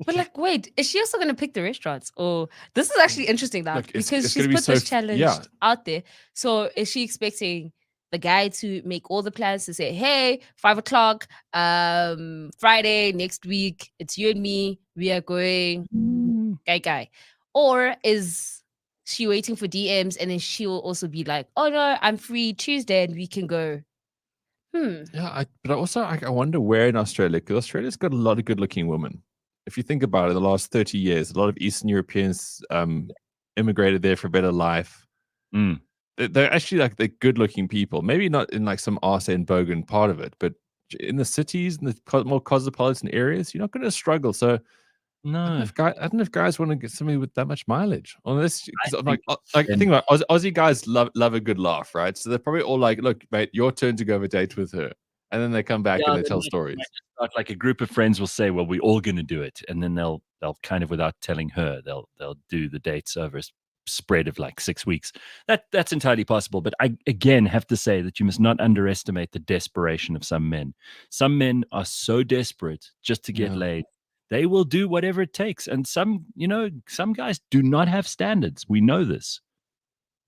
But like, wait, is she also going to pick the restaurants? Or this is actually interesting now, because she's put this challenge out there. So is she expecting the guy to make all the plans to say, hey, 5:00, Friday next week, it's you and me, we are going guy? Or is she waiting for DMs and then she will also be like, oh no, I'm free Tuesday and we can go? Yeah, but also I wonder where in Australia, because Australia's got a lot of good-looking women. If you think about it, the last 30 years, a lot of Eastern Europeans immigrated there for a better life. They're actually they're good-looking people. Maybe not in like some arse and bogan part of it, but in the cities, in the more cosmopolitan areas, you're not going to struggle. So no, I don't know if guys want to get somebody with that much mileage. Unless, think about Aussie guys love a good laugh, right? So they're probably all like, "Look, mate, your turn to go have a date with her," and then they come back and they tell stories. Like a group of friends will say, "Well, we're all going to do it," and then they'll kind of, without telling her, they'll do the dates over a spread of like 6 weeks. That's entirely possible. But I again have to say that you must not underestimate the desperation of some men. Some men are so desperate just to get laid. They will do whatever it takes. And some guys do not have standards. We know this.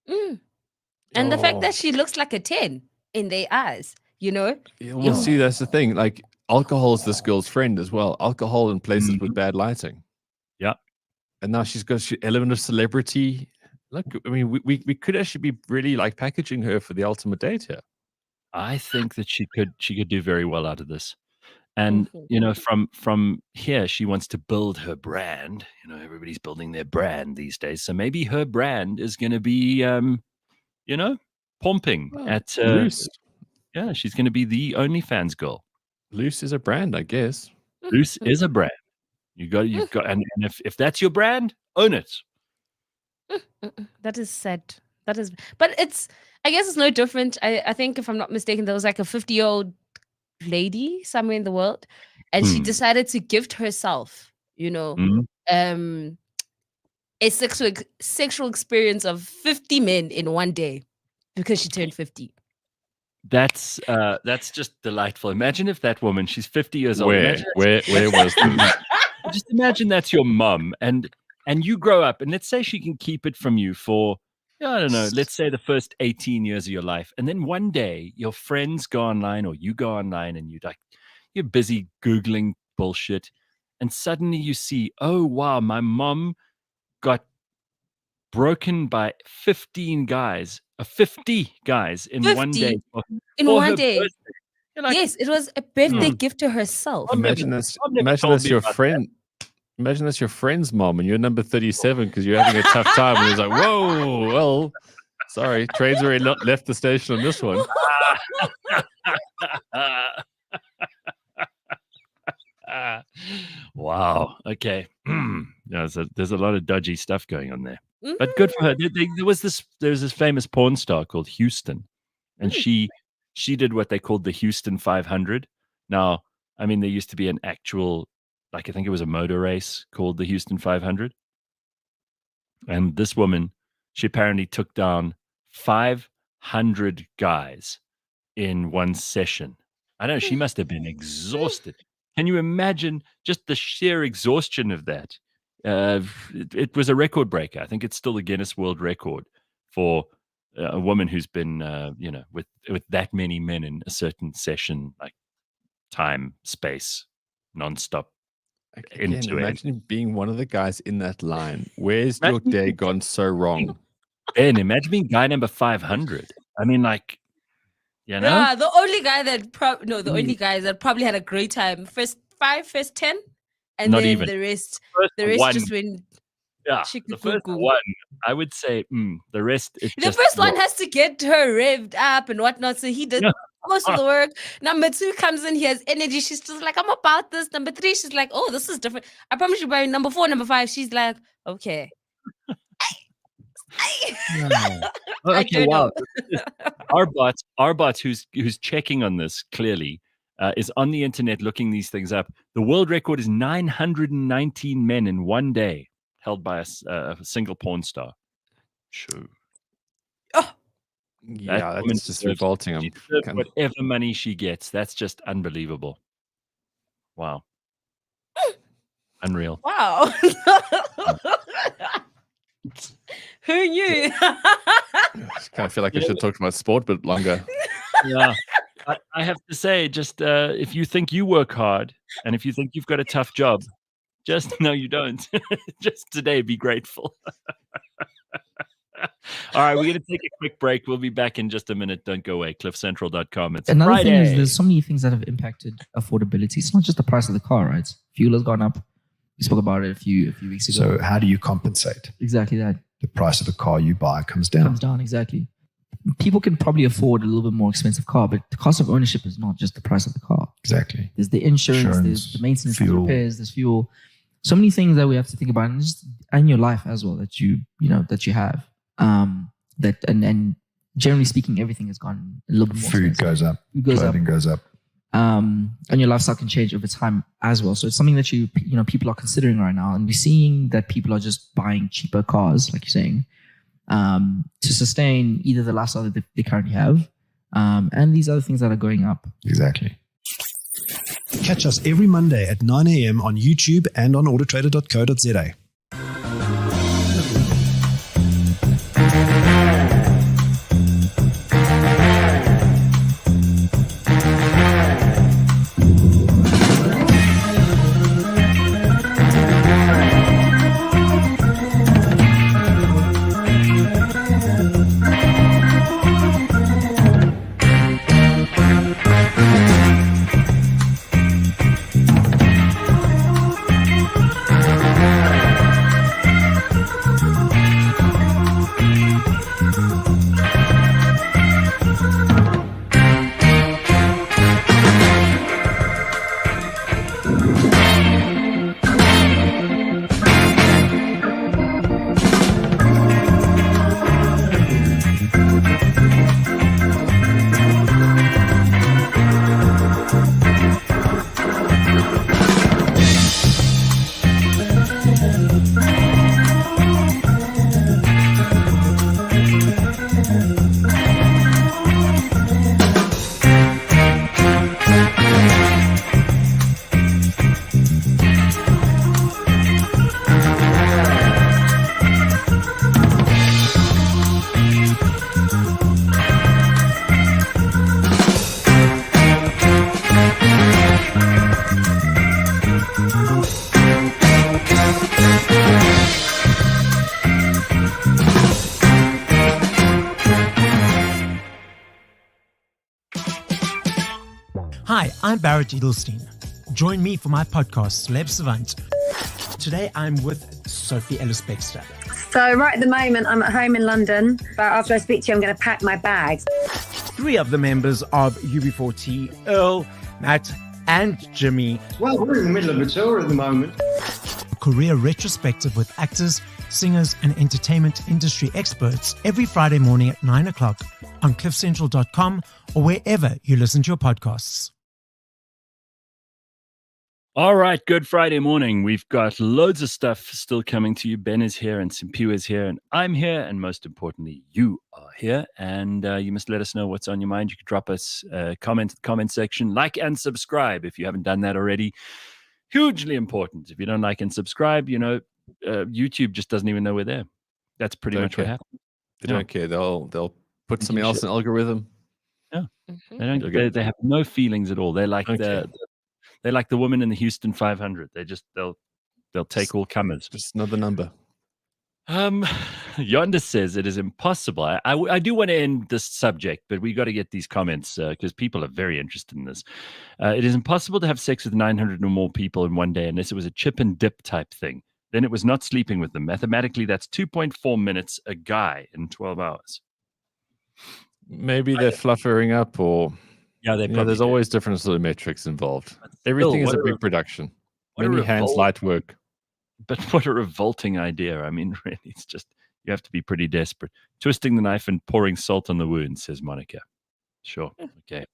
And the fact that she looks like a 10 in their eyes, Yeah, well, see, that's the thing. Like, alcohol is this girl's friend as well. Alcohol in places with bad lighting. Yeah. And now she's got element of celebrity. Look, I mean, we could actually be really like packaging her for the ultimate date here. I think that she could do very well out of this. And, from here, she wants to build her brand. Everybody's building their brand these days. So maybe her brand is going to be, pomping at Loose. Yeah, she's going to be the OnlyFans girl. Loose is a brand, I guess. Loose is a brand. You've got, and if that's your brand, own it. That is sad. But I guess it's no different. I think, if I'm not mistaken, there was like a 50-year-old lady somewhere in the world, and she decided to gift herself, a sexual experience of 50 men in one day because she turned 50. That's just delightful. Imagine if that woman, she's 50 years old. Where was this? Just imagine that's your mum, and you grow up, and let's say she can keep it from you for, I don't know, let's say the first 18 years of your life. And then one day your friends go online, or you go online, and you're busy Googling bullshit. And suddenly you see, oh, wow, my mom got broken by 15 guys, 50 guys in one 50 day. in for one her day. birthday. You're like, Yes, it was a birthday gift to herself. Imagine that's never told me your about friend. Imagine that's your friend's mom, and you're number 37 because you're having a tough time. And he's like, "Whoa, well, sorry, train's already left the station on this one." Wow. Okay. Yeah, there's a lot of dodgy stuff going on there. But good for her. There was this famous porn star called Houston, and she did what they called the Houston 500. Now, I mean, there used to be an actual, like, I think it was a motor race called the Houston 500. And this woman, she apparently took down 500 guys in one session. I don't know, she must have been exhausted. Can you imagine just the sheer exhaustion of that? It was a record breaker. I think it's still a Guinness World Record for a woman who's been, with that many men in a certain session, like time, space, nonstop. Again, imagine being one of the guys in that line. Where's your day gone so wrong? Ben, imagine being guy number 500. I mean, like, you know? Yeah, the only guy that only guys that probably had a great time. First 5, first 10, and Not then even. the rest One. just went. Yeah, the first one, I would say, the rest is the first one has to get her revved up and whatnot. So he did most of the work. Number 2 comes in, he has energy. She's just like, I'm about this. Number 3, she's like, oh, this is different. I promise you, by number 4, number 5, she's like, okay. Okay, wow. Our bot, who's checking on this clearly, is on the internet looking these things up. The world record is 919 men in one day, held by a single porn star. Sure. Oh. Yeah, that's just revolting. Whatever money she gets, that's just unbelievable. Wow. Unreal. Wow. Who knew? I just kind of feel like I should talk about sport a bit longer. Yeah. I have to say, just if you think you work hard and if you think you've got a tough job, no, you don't. Just today, be grateful. All right, we're going to take a quick break. We'll be back in just a minute. Don't go away. CliffCentral.com. It's Another Friday. thing is there's so many things that have impacted affordability. It's not just the price of the car, right? Fuel has gone up. We spoke about it a few weeks ago. So how do you compensate? Exactly that. The price of the car you buy comes down. Exactly. People can probably afford a little bit more expensive car, but the cost of ownership is not just the price of the car. Exactly. There's the insurance, there's the maintenance, there's repairs, there's fuel. So many things that we have to think about, and your life as well that you have. And generally speaking, everything has gone a little bit more Food expensive. goes up. Clothing goes up. And your lifestyle can change over time as well. So it's something that people are considering right now, and we're seeing that people are just buying cheaper cars, like you're saying, to sustain either the lifestyle that they currently have, and these other things that are going up. Exactly. Catch us every Monday at 9 a.m. on YouTube and on autotrader.co.za. Hi, I'm Barrett Edelstein. Join me for my podcast, Celeb Savant. Today I'm with Sophie Ellis-Bextor. So right at the moment, I'm at home in London, but after I speak to you, I'm going to pack my bags. 3 of the members of UB40, Earl, Matt, and Jimmy. Well, we're in the middle of a tour at the moment. Career retrospective with actors, singers, and entertainment industry experts every Friday morning at 9 o'clock on cliffcentral.com or wherever you listen to your podcasts. All right, good Friday morning. We've got loads of stuff still coming to you. Ben is here and Simphiwe is here and I'm here. And most importantly, you are here. And you must let us know what's on your mind. You can drop us a comment in the comment section. Like and subscribe if you haven't done that already. Hugely important. If you don't like and subscribe, YouTube just doesn't even know we're there. That's pretty much what happens. They don't care. They'll put something else in algorithm. Yeah. They have no feelings at all. They're like they're like the woman in the Houston 500. They'll take all comers. Just another number. Yonder says it is impossible. I do want to end this subject, but we got to get these comments because people are very interested in this. It is impossible to have sex with 900 or more people in one day unless it was a chip and dip type thing. Then it was not sleeping with them. Mathematically, that's 2.4 minutes a guy in 12 hours. Maybe they're fluffering up or... Yeah, there's always different sort of metrics involved. Everything is a big production. Many hands, light work. But what a revolting idea. I mean, really, it's just, you have to be pretty desperate. Twisting the knife and pouring salt on the wound, says Monica. Sure. Okay.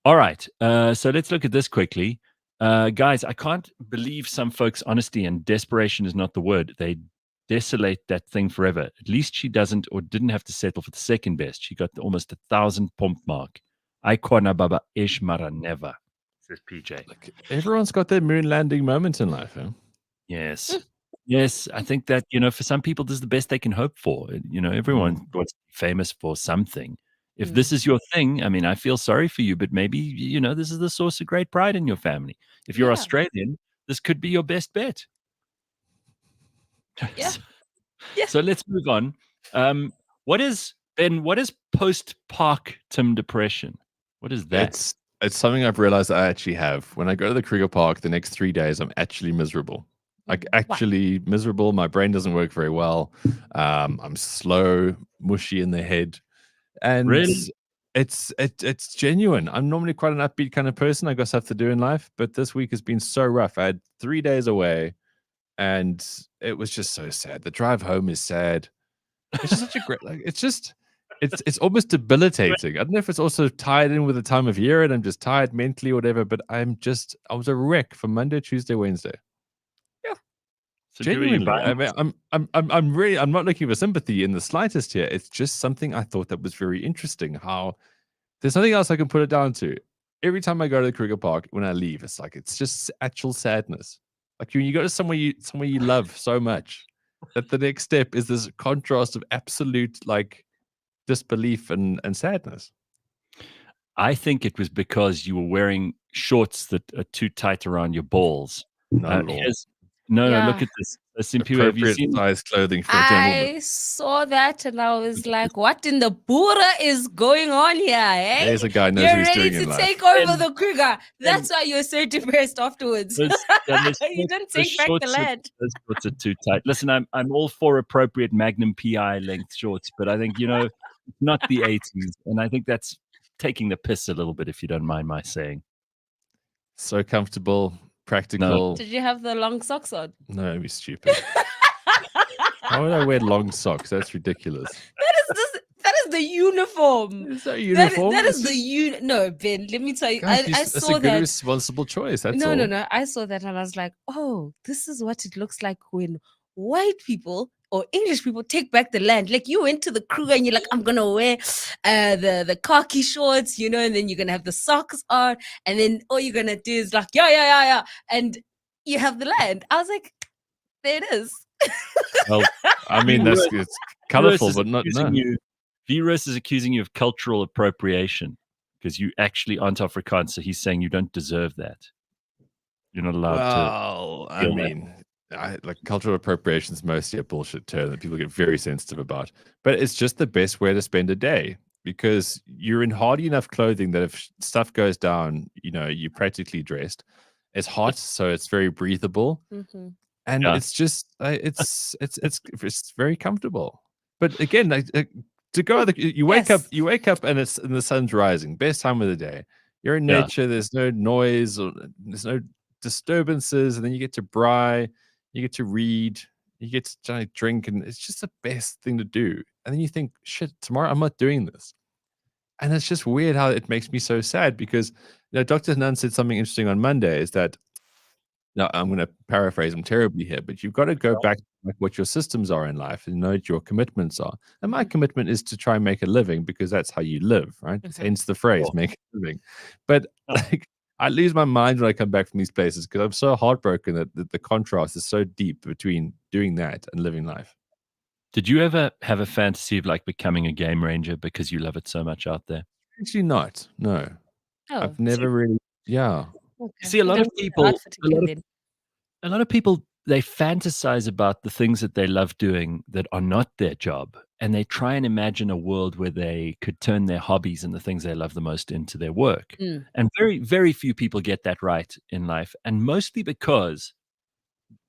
All right. So let's look at this quickly. Guys, I can't believe some folks' honesty and desperation is not the word. They desolate that thing forever. At least she doesn't or didn't have to settle for the second best. She got almost 1,000 pump mark. I kona baba ish mara never, says PJ. Look, everyone's got their moon landing moment in life, huh? Yes. Yes. I think that, for some people, this is the best they can hope for. Everyone wants to be famous for something. If this is your thing, I mean, I feel sorry for you, but maybe, this is the source of great pride in your family. If you're Australian, this could be your best bet. Yeah. So let's move on. What is post-partum depression? What is that? It's something I've realized I actually have. When I go to the Kruger Park the next 3 days, I'm actually miserable. Miserable. My brain doesn't work very well. I'm slow, mushy in the head. And really? It's genuine. I'm normally quite an upbeat kind of person, I guess I have to do in life. But this week has been so rough. I had 3 days away and it was just so sad. The drive home is sad. It's just such a great, it's almost debilitating. I don't know if it's also tied in with the time of year and I'm just tired mentally or whatever, but I was a wreck from Monday, Tuesday, Wednesday. Yeah. So genuinely. I mean, I'm not looking for sympathy in the slightest here. It's just something I thought that was very interesting. How there's nothing else I can put it down to. Every time I go to the Kruger Park, when I leave, it's just actual sadness. Like when you go to somewhere you love so much, that the next step is this contrast of absolute disbelief and sadness. I think it was because you were wearing shorts that are too tight around your balls. Look at this. Simphiwe, have you seen size clothing for a I saw that and I was like, what in the Buddha is going on here, eh? There's a guy knows You're what he's ready doing in to life. take over the Kruger. That's why you're so depressed afterwards. You didn't take back the land. Those shorts are too tight. Listen, I'm all for appropriate Magnum PI length shorts, but I think, not the 80s. And I think that's taking the piss a little bit, if you don't mind my saying. So comfortable, practical. No. Did you have the long socks on? No, it'd be stupid. How would I wear long socks? That's ridiculous. That is the uniform. Is that a uniform? That is the No, Ben, let me tell you. Guys, I that's saw a good, that. responsible choice. That's all. No. I saw that and I was like, oh, this is what it looks like when white people or English people take back the land. Like you went to the Kruger and you're like, I'm gonna wear the khaki shorts, and then you're gonna have the socks on, and then all you're gonna do is like, yeah, and you have the land. I was like, there it is. Well, I mean, it's colorful, but not. Virus is accusing you of cultural appropriation because you actually aren't Afrikaans. So he's saying you don't deserve that. You're not allowed to. Well, I mean, cultural appropriation is mostly a bullshit term that people get very sensitive about. But it's just the best way to spend a day. because you're in hardy enough clothing that if stuff goes down, you're practically dressed. It's hot, so it's very breathable, and it's just it's very comfortable. But again, to go, you wake up and the sun's rising. Best time of the day. You're in nature. There's no noise or there's no disturbances, and then you get to braai, you get to read, you get to drink, and it's just the best thing to do. And then you think, shit, tomorrow I'm not doing this. And it's just weird how it makes me so sad because Dr. Nunn said something interesting on Monday is that, now I'm going to paraphrase him terribly here, but you've got to go back to what your systems are in life and know what your commitments are. And my commitment is to try and make a living because that's how you live, right? Hence the phrase, make a living. But I lose my mind when I come back from these places because I'm so heartbroken that the contrast is so deep between doing that and living life. Did you ever have a fantasy of becoming a game ranger because you love it so much out there? Actually not. No. I've never really, Okay. See, a lot of people, they fantasize about the things that they love doing that are not their job. And they try and imagine a world where they could turn their hobbies and the things they love the most into their work. And very, very few people get that right in life. And mostly because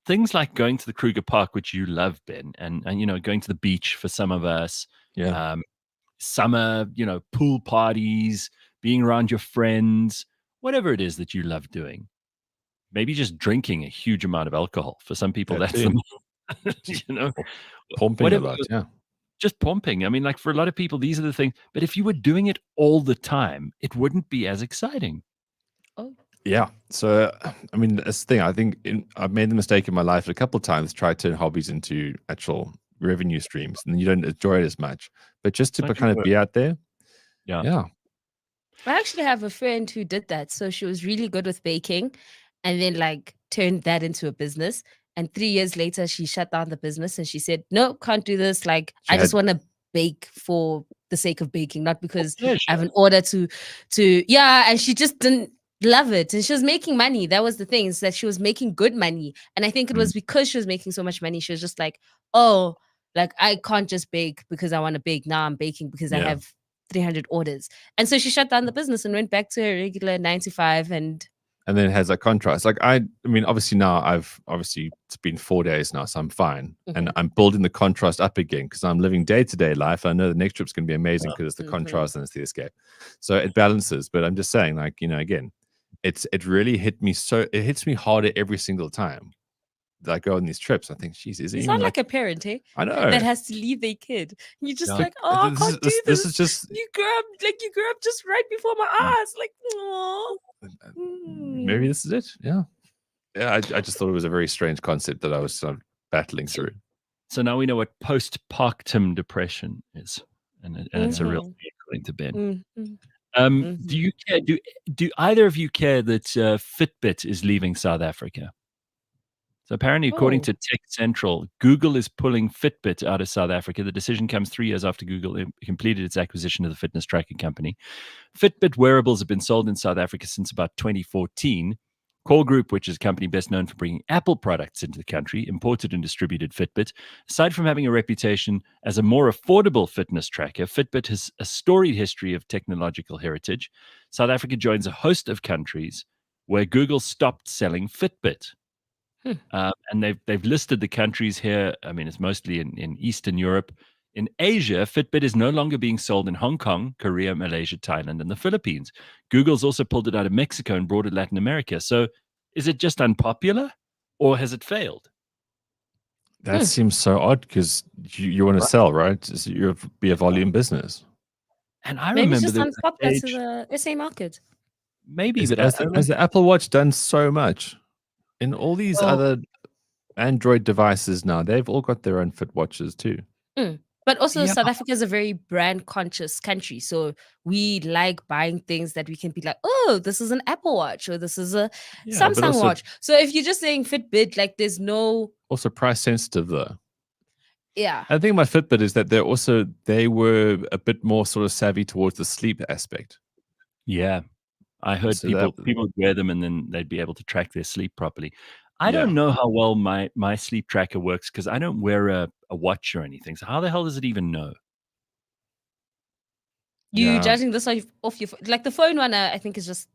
things like going to the Kruger Park, which you love, Ben, and going to the beach for some of us, summer, pool parties, being around your friends, whatever it is that you love doing. Maybe just drinking a huge amount of alcohol. For some people, that's pumping a lot, just pumping. I mean, for a lot of people, these are the things. But if you were doing it all the time, it wouldn't be as exciting. Yeah. So, I mean, that's the thing. I think I've made the mistake in my life a couple of times, try to turn hobbies into actual revenue streams, and you don't enjoy it as much. But just to kind of be out there. Yeah. I actually have a friend who did that. So she was really good with baking and then turned that into a business. And 3 years later, she shut down the business and she said, no, can't do this. I just want to bake for the sake of baking, not because I have an order to. And she just didn't love it. And she was making money. That was the thing, is that she was making good money. And I think it was because she was making so much money. She was just I can't just bake because I want to bake. Now I'm baking because I have 300 orders. And so she shut down the business and went back to her regular 9 to 5 and then it has that contrast. I mean, obviously now it's been 4 days now, so I'm fine. And I'm building the contrast up again because I'm living day-to-day life. I know the next trip's going to be amazing because it's the contrast and it's the escape. So it balances. But I'm just saying, again, it really hit me. So it hits me harder every single time that I go on these trips. I think, geez, is it you sound like a parent, eh? I know. That has to leave their kid. You're just I can't do this. This is just you grew up just right before my eyes. Aww. Maybe this is it. Yeah. I just thought it was a very strange concept that I was sort of battling through. So now we know what postpartum depression is, and it's a real thing, according to Ben. Do you care? Do either of you care that Fitbit is leaving South Africa? So apparently, according to Tech Central, Google is pulling Fitbit out of South Africa. The decision comes 3 years after Google completed its acquisition of the fitness tracking company. Fitbit wearables have been sold in South Africa since about 2014. Core Group, which is a company best known for bringing Apple products into the country, imported and distributed Fitbit. Aside from having a reputation as a more affordable fitness tracker, Fitbit has a storied history of technological heritage. South Africa joins a host of countries where Google stopped selling Fitbit. And they've listed the countries here. I mean, it's mostly in Eastern Europe. In Asia, Fitbit is no longer being sold in Hong Kong, Korea, Malaysia, Thailand, and the Philippines. Google's also pulled it out of Mexico and brought it to Latin America. So is it just unpopular or has it failed? That seems so odd because you want to sell, right? So you'll be a volume business. And I maybe remember it's just unpopular to the SA market. Maybe, but has the Apple Watch done so much? In all these other Android devices now, they've all got their own Fit watches too. But also, South Africa is a very brand conscious country. So we like buying things that we can be like, oh, this is an Apple Watch or this is a Samsung watch. So if you're just saying Fitbit, there's no... Also price sensitive though. Yeah. I think about Fitbit is that they were a bit more sort of savvy towards the sleep aspect. Yeah. I heard people would wear them and then they'd be able to track their sleep properly. I don't know how well my sleep tracker works because I don't wear a watch or anything. So how the hell does it even know? You judging this off your phone? Like the phone one, I think is just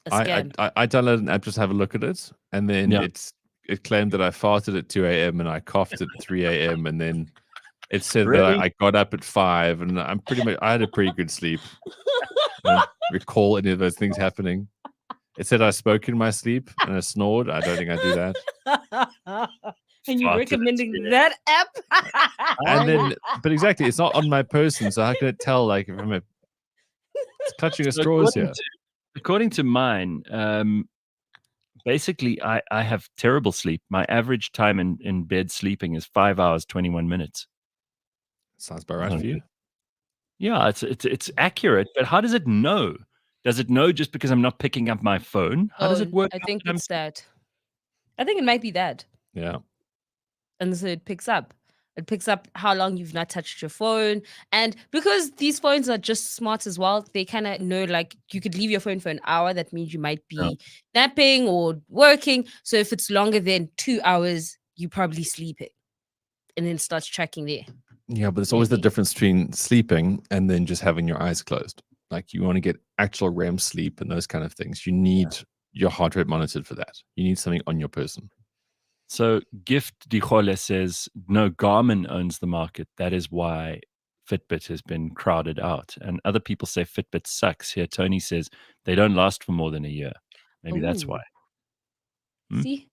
a scam. I downloaded an app just to have a look at it, and then it claimed that I farted at 2 a.m. and I coughed at 3 a.m. and then it said that I got up at 5, and I had a pretty good sleep. I don't recall any of those things happening. It said I spoke in my sleep and I snored. I don't think I do that. And you're recommending that app? And then, but exactly, it's not on my person, so how can it tell like if I'm clutching at straws here? According to mine, basically, I have terrible sleep. My average time in bed sleeping is 5 hours, 21 minutes. Sounds about right for you. Yeah, it's accurate, but how does it know? Does it know just because I'm not picking up my phone? How does it work? I think it's that. I think it might be that. Yeah. And so it picks up. It picks up how long you've not touched your phone. And because these phones are just smart as well, they kind of know, like, you could leave your phone for an hour. That means you might be napping or working. So if it's longer than 2 hours, you're probably sleeping. And then it starts tracking there. Yeah, but it's always the difference between sleeping and then just having your eyes closed. Like, you want to get actual REM sleep and those kind of things. You need your heart rate monitored for that. You need something on your person. So Gift Dijole says, no, Garmin owns the market. That is why Fitbit has been crowded out. And other people say Fitbit sucks. Here, Tony says they don't last for more than a year. Maybe that's why. See?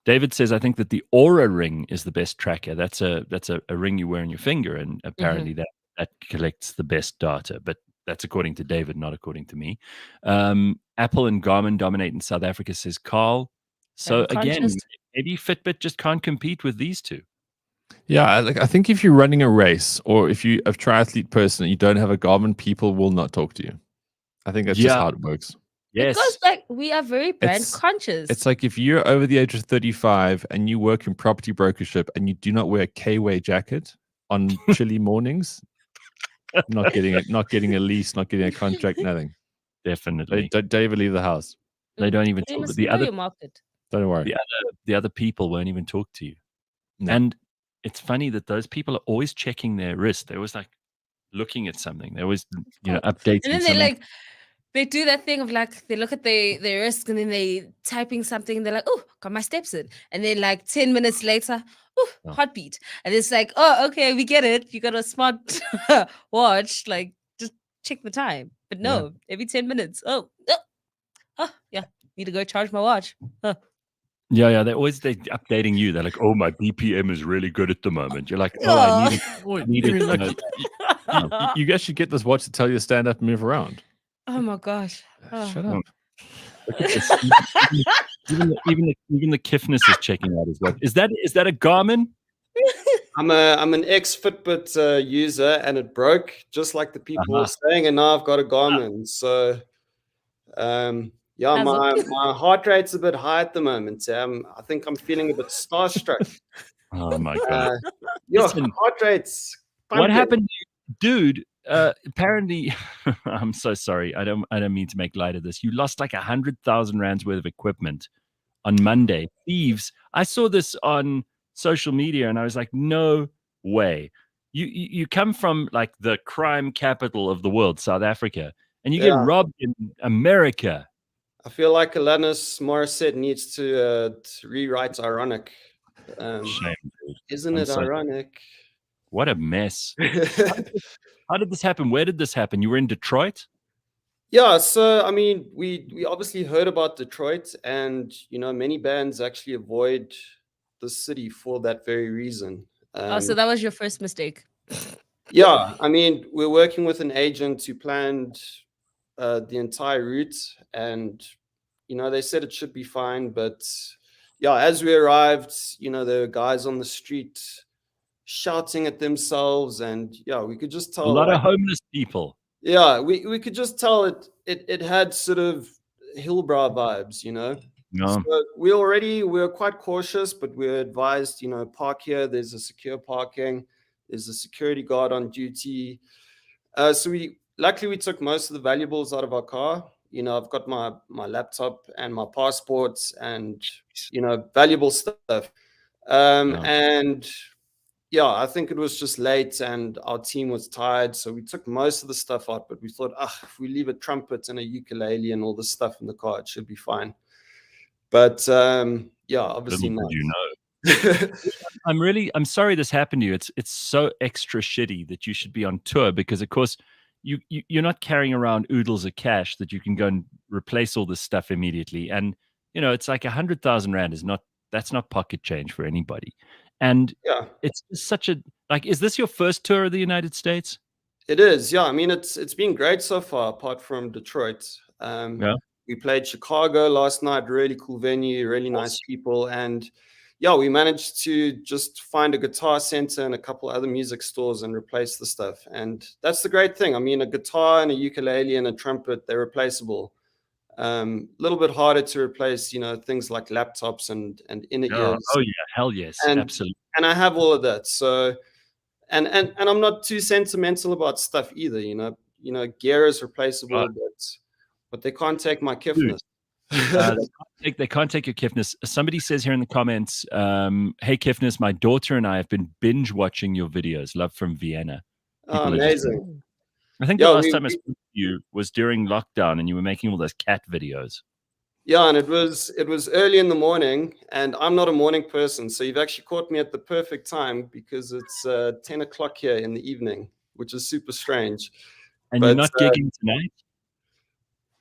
David says, I think that the Aura Ring is the best tracker. That's a ring you wear on your finger, and apparently that collects the best data. But that's according to David, not according to me. Apple and Garmin dominate in South Africa, says Carl. So again, maybe Fitbit just can't compete with these two. Yeah, I think if you're running a race or if you're a triathlete person and you don't have a Garmin, people will not talk to you. I think that's just how it works. Yes. Because like we are very brand conscious. It's like if you're over the age of 35 and you work in property brokership and you do not wear a K-Way jacket on chilly mornings, not getting a lease, not getting a contract, nothing. Definitely. Don't even leave the house. They don't even They talk. must know your market. Don't worry. The other people won't even talk to you. No. And it's funny that those people are always checking their wrist. They're always like looking at something. They're always, updating. And then something. they do that thing of like, they look at their wrist and then they typing something and they're like, oh, got my steps in. And then like 10 minutes later, heartbeat. And it's like, oh, okay, we get it. You got a smart watch. Like, just check the time. But no, every 10 minutes. Need to go charge my watch. Yeah, they're updating you. They're like, oh, my BPM is really good at the moment. You're like, I need it. You guys should get this watch to tell you to stand up and move around. Oh my gosh. Shut up. Look at this. Even the Kiffness is checking out his watch. Is that a Garmin? I'm an ex Fitbit user, and it broke just like the people were saying, and now I've got a Garmin. So my heart rate's a bit high at the moment. I think I'm feeling a bit starstruck. Oh my god. Listen, heart rate's pumping. What happened, dude? Apparently, I'm so sorry. I don't mean to make light of this. You lost like 100,000 rands worth of equipment on Monday. Thieves. I saw this on social media and I was like, no way. You come from like the crime capital of the world, South Africa, and you get robbed in America. I feel like Alanis Morissette needs to rewrite Ironic. Shame, dude. Isn't it ironic? What a mess. How did this happen? Where did this happen? You were in Detroit? Yeah, so I mean, we obviously heard about Detroit, and many bands actually avoid the city for that very reason. So that was your first mistake. Yeah, I mean, we're working with an agent who planned the entire route, and they said it should be fine, but as we arrived, there were guys on the street shouting at themselves, and we could just tell a lot of homeless people. Yeah, we could just tell it had sort of Hillbrow vibes, No. So we were quite cautious, but we were advised, park here. There's a secure parking. There's a security guard on duty. So luckily we took most of the valuables out of our car. I've got my laptop and my passports and valuable stuff. And yeah, I think it was just late and our team was tired. So we took most of the stuff out, but we thought, if we leave a trumpet and a ukulele and all this stuff in the car, it should be fine. But yeah, obviously Little not. did you know. I'm sorry this happened to you. It's so extra shitty that you should be on tour, because of course you're not carrying around oodles of cash that you can go and replace all this stuff immediately. And it's like 100,000 rand that's not pocket change for anybody. And yeah, it's just such a, like, is this your first tour of the United States? It is. Yeah. I mean, it's been great so far, apart from Detroit. Yeah. We played Chicago last night, really cool venue, really nice people. And yeah, we managed to just find a Guitar Center and a couple other music stores and replace the stuff. And that's the great thing. I mean, a guitar and a ukulele and a trumpet, they're replaceable. A little bit harder to replace, things like laptops and inner ears. Oh yeah, hell yes, absolutely. And I have all of that. So, and I'm not too sentimental about stuff either. Gear is replaceable, but they can't take my Kiffness. They can't take your Kiffness. Somebody says here in the comments, "Hey Kiffness, my daughter and I have been binge watching your videos. Love from Vienna." Amazing. I think the last time I spoke to you was during lockdown, and you were making all those cat videos. Yeah, and it was early in the morning, and I'm not a morning person, so you've actually caught me at the perfect time, because it's 10 o'clock here in the evening, which is super strange. And you're not gigging tonight?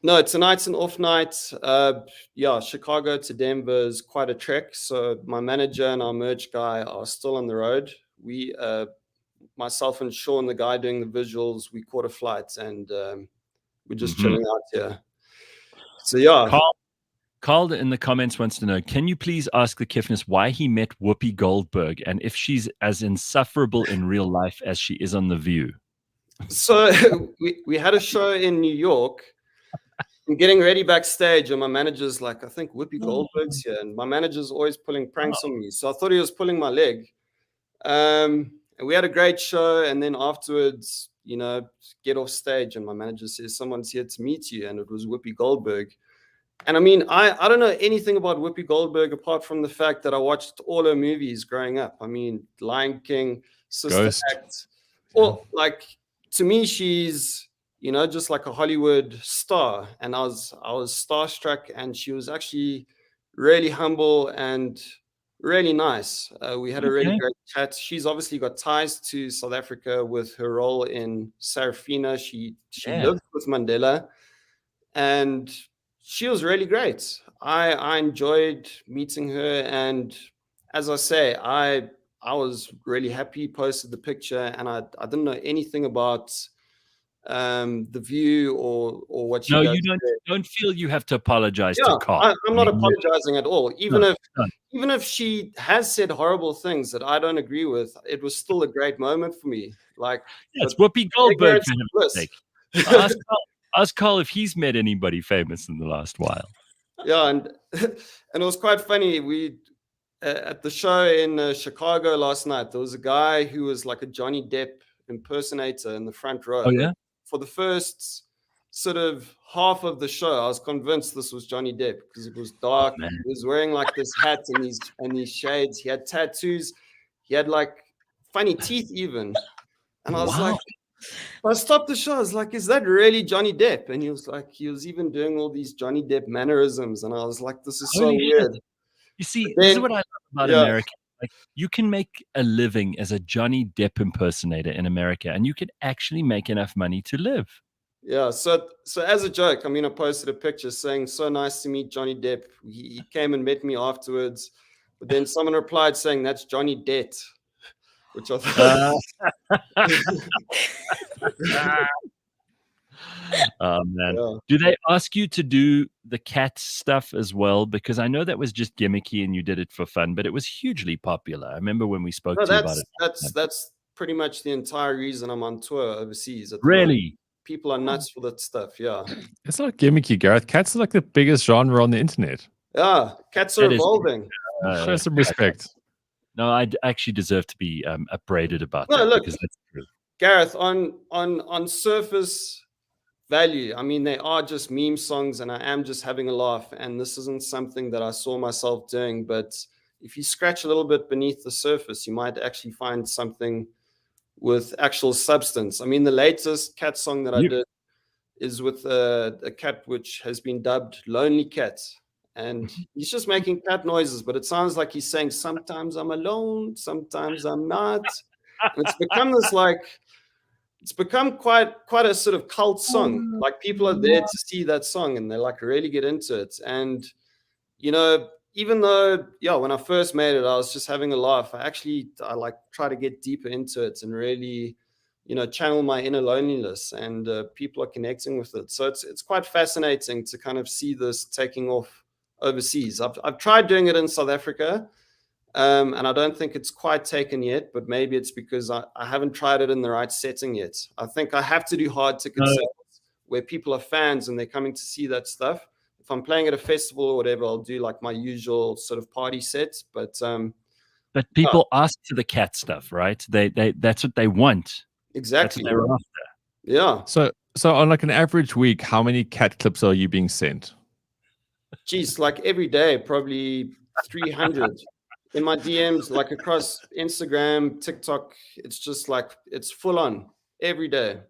No, tonight's an off night. Yeah, Chicago to Denver is quite a trek, so my manager and our merch guy are still on the road. We myself and Sean, the guy doing the visuals, we caught a flight, and we're just chilling out here. So yeah. Carl in the comments wants to know, can you please ask the Kiffness why he met Whoopi Goldberg, and if she's as insufferable in real life as she is on The View? So we had a show in New York. I'm getting ready backstage, and my manager's like, I think Whoopi Goldberg's here, and my manager's always pulling pranks on me. So I thought he was pulling my leg. And we had a great show, and then afterwards, get off stage, and my manager says, someone's here to meet you, and it was Whoopi Goldberg. And I mean, I don't know anything about Whoopi Goldberg apart from the fact that I watched all her movies growing up. I mean, Lion King, Sister Act. Or like, to me, she's, just like a Hollywood star. And I was starstruck, and she was actually really humble and really nice. We had a really great chat. She's obviously got ties to South Africa with her role in Sarafina. She lived with Mandela, and she was really great. I enjoyed meeting her, and as I say, I was really happy. Posted the picture, and I didn't know anything about The View or what she does. No, you don't feel you have to apologize to Carl. I'm not apologizing at all. Even if she has said horrible things that I don't agree with, it was still a great moment for me. Like, it's Whoopi Goldberg, for heaven's sake. Ask Carl if he's met anybody famous in the last while. Yeah, and it was quite funny. We at the show in Chicago last night, there was a guy who was like a Johnny Depp impersonator in the front row. Oh yeah. For the first sort of half of the show, I was convinced this was Johnny Depp because it was dark. He was wearing like this hat and these shades. He had tattoos. He had like funny teeth even. And I was like, I stopped the show. I was like, is that really Johnny Depp? And he was even doing all these Johnny Depp mannerisms. And I was like, this is so weird. You see, this is what I love about America. Like, you can make a living as a Johnny Depp impersonator in America, and you can actually make enough money to live. Yeah. So as a joke, I mean, I posted a picture saying, so nice to meet Johnny Depp. He came and met me afterwards. But then someone replied saying, that's Johnny Depp. Which I thought. Oh man. Yeah. Do they ask you to do the cat stuff as well? Because I know that was just gimmicky and you did it for fun, but it was hugely popular. I remember when we spoke to you about it. That's pretty much the entire reason I'm on tour overseas. Really? People are nuts for that stuff. Yeah. It's not gimmicky, Gareth. Cats are like the biggest genre on the internet. Yeah. Cats are evolving. Show some respect. No, I actually deserve to be upbraided about that. Look, because that's true. Gareth, on surface value, I mean, they are just meme songs, and I am just having a laugh. And this isn't something that I saw myself doing. But if you scratch a little bit beneath the surface, you might actually find something with actual substance. I mean, the latest cat song that I did is with a cat which has been dubbed Lonely Cat. And he's just making cat noises, but it sounds like he's saying, sometimes I'm alone, sometimes I'm not. And it's become this it's become quite a sort of cult song. Like people are there to see that song and they like really get into it. And, even though, when I first made it, I was just having a laugh. I like try to get deeper into it and really, channel my inner loneliness, and people are connecting with it. So it's quite fascinating to kind of see this taking off overseas. I've tried doing it in South Africa, and I don't think it's quite taken yet, but maybe it's because I haven't tried it in the right setting yet. I think I have to do hard ticket sales where people are fans and they're coming to see that stuff. If I'm playing at a festival or whatever, I'll do like my usual sort of party sets. But people ask for the cat stuff, right? They that's what they want. Exactly. That's what they're after. Yeah. So on like an average week, how many cat clips are you being sent? Geez, like every day, probably 300 in my DMs, like across Instagram, TikTok. It's just like, it's full on every day.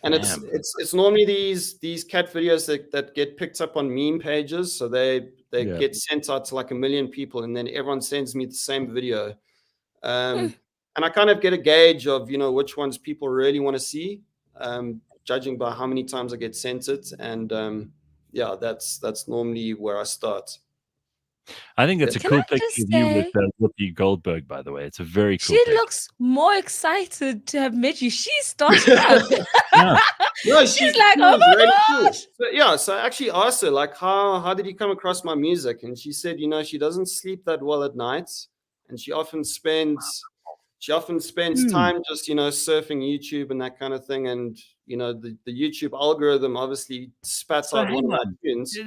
And it's normally these cat videos that get picked up on meme pages. So they get sent out to like 1 million people, and then everyone sends me the same video. And I kind of get a gauge of, which ones people really want to see, judging by how many times I get sent it. And that's normally where I start. I think that's a cool picture of you with Whoopi Goldberg, by the way. It's a very cool picture. She looks more excited to have met you. She's starting up. No, she's like, oh my gosh. Cool. So I actually asked her, like, how did you come across my music? And she said, she doesn't sleep that well at night. And she often spends time just, surfing YouTube and that kind of thing. And, the YouTube algorithm obviously spats out one of my tunes.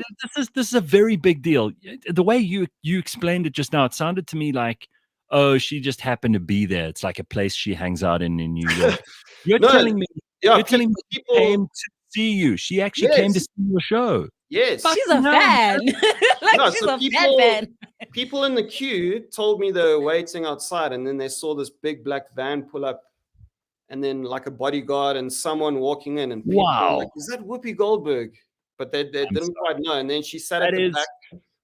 This is a very big deal. The way you explained it just now, it sounded to me like, oh, she just happened to be there. It's like a place she hangs out in New York. You're telling me she came to see you. She actually came to see your show. Yes. She's a fan. She's a fan. People in the queue told me they were waiting outside, and then they saw this big black van pull up, and then like a bodyguard and someone walking in, and people were like, is that Whoopi Goldberg? But they didn't quite know. And then she sat at the back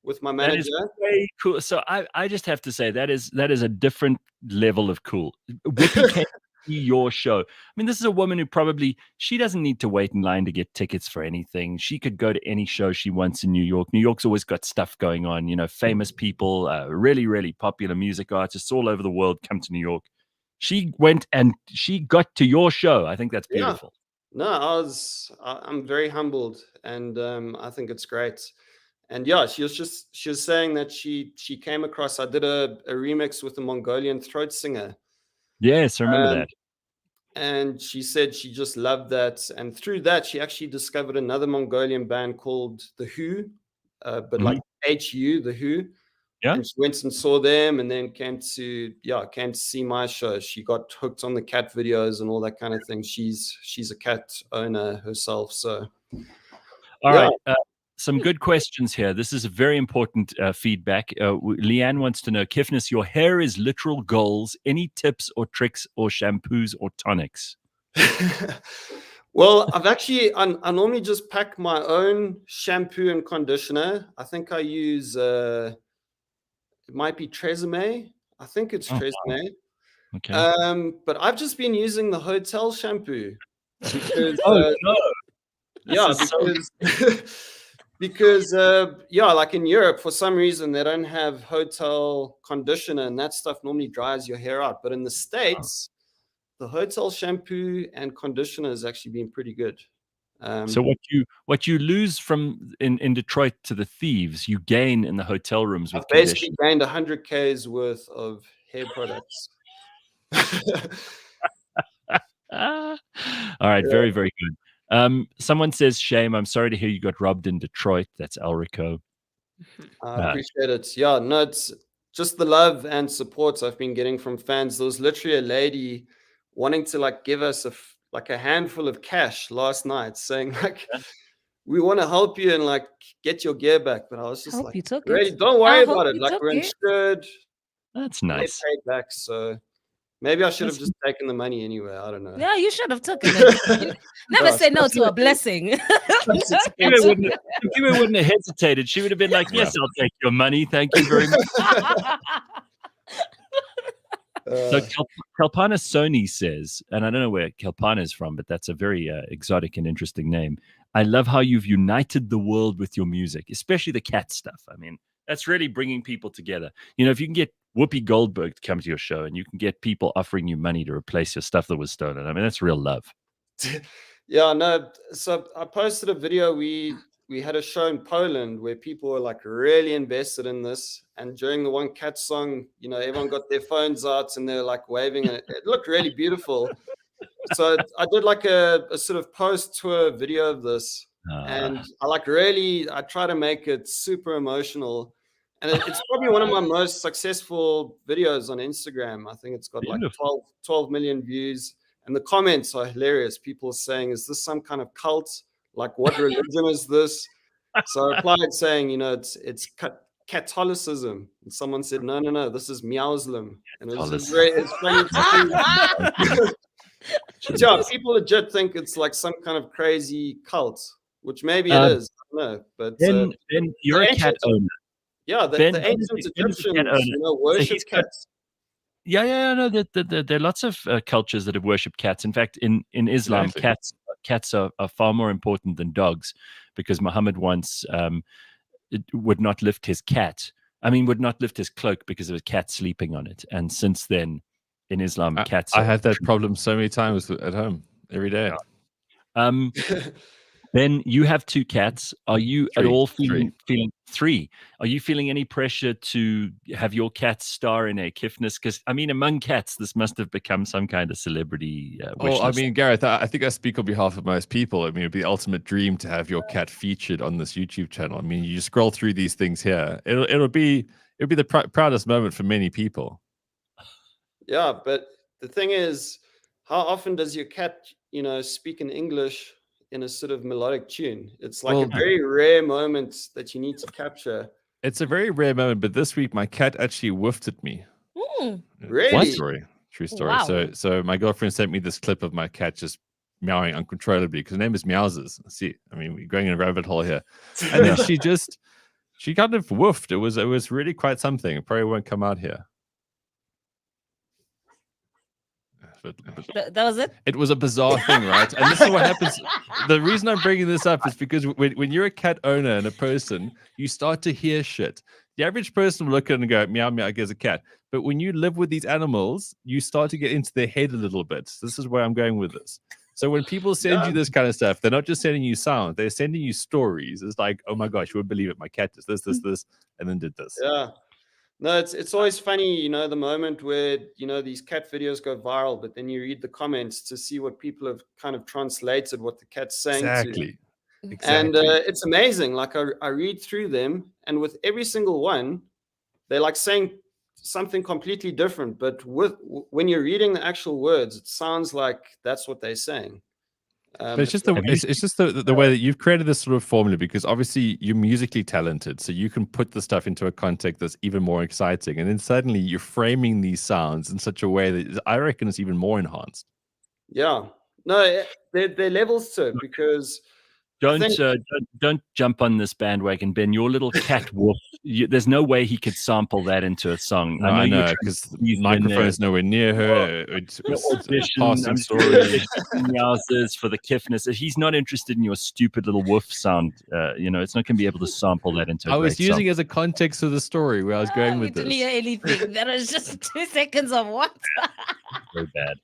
with my manager. That is very cool. So I just have to say that is a different level of cool. Whoopi came to see your show. I mean, this is a woman who she doesn't need to wait in line to get tickets for anything. She could go to any show she wants in New York. New York's always got stuff going on, famous people, really, really popular music artists all over the world come to New York. She went and she got to your show. I think that's beautiful. No, I'm very humbled, and I think it's great. And she was saying that she came across, I did a remix with a Mongolian throat singer. Yes, I remember that. And she said she just loved that. And through that, she actually discovered another Mongolian band called The Who, but like HU, The Who. Yeah. And she went and saw them, and then came to see my show. She got hooked on the cat videos and all that kind of thing. She's a cat owner herself. So all right. Some good questions here. This is a very important feedback. Leanne wants to know, Kiffness, your hair is literal goals. Any tips or tricks or shampoos or tonics? Well, I normally just pack my own shampoo and conditioner. I think I use, it might be Tresemme. I think it's Tresemme. Okay. But I've just been using the hotel shampoo. Because, because like in Europe, for some reason, they don't have hotel conditioner, and that stuff normally dries your hair out. But in the States, the hotel shampoo and conditioner has actually been pretty good. So what you lose from in Detroit to the thieves, you gain in the hotel rooms with basically gained 100 Ks worth of hair products. All right, very, very good. Someone says, shame, I'm sorry to hear you got robbed in Detroit. That's Elrico. I appreciate it. Yeah, no, it's just the love and support I've been getting from fans. There was literally a lady wanting to like give us a handful of cash last night, saying like, we want to help you and like get your gear back. But I was just Hope like, you took really, it. don't worry I hope about it. you Like took we're it. insured. That's They nice. paid back. So maybe I should have just taken the money anyway. I don't know. Yeah, you should have taken it. Never say no to a blessing. Simphiwe wouldn't have hesitated. She would have been like, yes, I'll take your money. Thank you very much. So Kalpana Sony says, and I don't know where Kalpana is from, but that's a very exotic and interesting name. I love how you've united the world with your music, especially the cat stuff. I mean, that's really bringing people together. You know, if you can get Whoopi Goldberg to come to your show and you can get people offering you money to replace your stuff that was stolen, I mean, that's real love. Yeah, no. So I posted a video. We had a show in Poland where people were like really invested in this. And during the one cat song, you know, everyone got their phones out and they're like waving. And it looked really beautiful. So I did like a sort of post-tour video of this. And I try to make it super emotional. And it's probably one of my most successful videos on Instagram. I think it's got like 12 million views. And the comments are hilarious. People are saying, is this some kind of cult? Like, what religion is this? So I replied saying, you know, it's Catholicism. And someone said, no, this is Meowslim. And it was just it's funny to see. Yeah, people legit think it's like some kind of crazy cult, which maybe it is. I don't know. But Ben, you're a cat owner. Yeah, the ancient Egyptians, you know, worship cats. Yeah, no. There are lots of cultures that have worshipped cats. In fact, in Islam, cats are far more important than dogs, because Muhammad once would not lift his cloak because of a cat sleeping on it. And since then, in Islam, cats. I have that problem so many times at home every day. Ben, you have 2 cats. Are you at all feeling 3? Are you feeling any pressure to have your cat star in a Kiffness? Because I mean, among cats, this must have become some kind of celebrity. Well, I mean, Gareth, I think I speak on behalf of most people. I mean, it'd be the ultimate dream to have your cat featured on this YouTube channel. I mean, you scroll through these things here. It'll be the proudest moment for many people. Yeah, but the thing is, how often does your cat, you know, speak in English in a sort of melodic tune? It's like a very rare moment that you need to capture. It's a very rare moment, but this week my cat actually woofed at me. Really? True story. Wow. So my girlfriend sent me this clip of my cat just meowing uncontrollably because her name is Meowses. See, I mean, we're going in a rabbit hole here. And then she kind of woofed. It was really quite something. It probably won't come out here. That was it? It was a bizarre thing, right? And this is what happens. The reason I'm bringing this up is because when you're a cat owner and a person, you start to hear shit. The average person will look at it and go, meow, meow, I guess a cat. But when you live with these animals, you start to get into their head a little bit. This is where I'm going with this. So when people send you this kind of stuff, they're not just sending you sound, they're sending you stories. It's like, oh my gosh, you wouldn't believe it. My cat does this, and then did this. Yeah. No, it's always funny, you know, the moment where, you know, these cat videos go viral, but then you read the comments to see what people have kind of translated what the cat's saying. Exactly. And it's amazing. Like I read through them, and with every single one, they're like saying something completely different. But when you're reading the actual words, it sounds like that's what they're saying. But it's just the way that you've created this sort of formula, because obviously you're musically talented, so you can put the stuff into a context that's even more exciting, and then suddenly you're framing these sounds in such a way that I reckon it's even more enhanced. Yeah, no, they're levels to it, because don't jump on this bandwagon, Ben. Your little cat wolf. There's no way he could sample that into a song. No, I know, because the microphone is nowhere near her. It's passing story. Meowses for the Kiffness. He's not interested in your stupid little woof sound. You know, it's not going to be able to sample that into. I was using as a context of the story where I was going with this. Didn't hear anything. That was just 2 seconds of what? Very bad.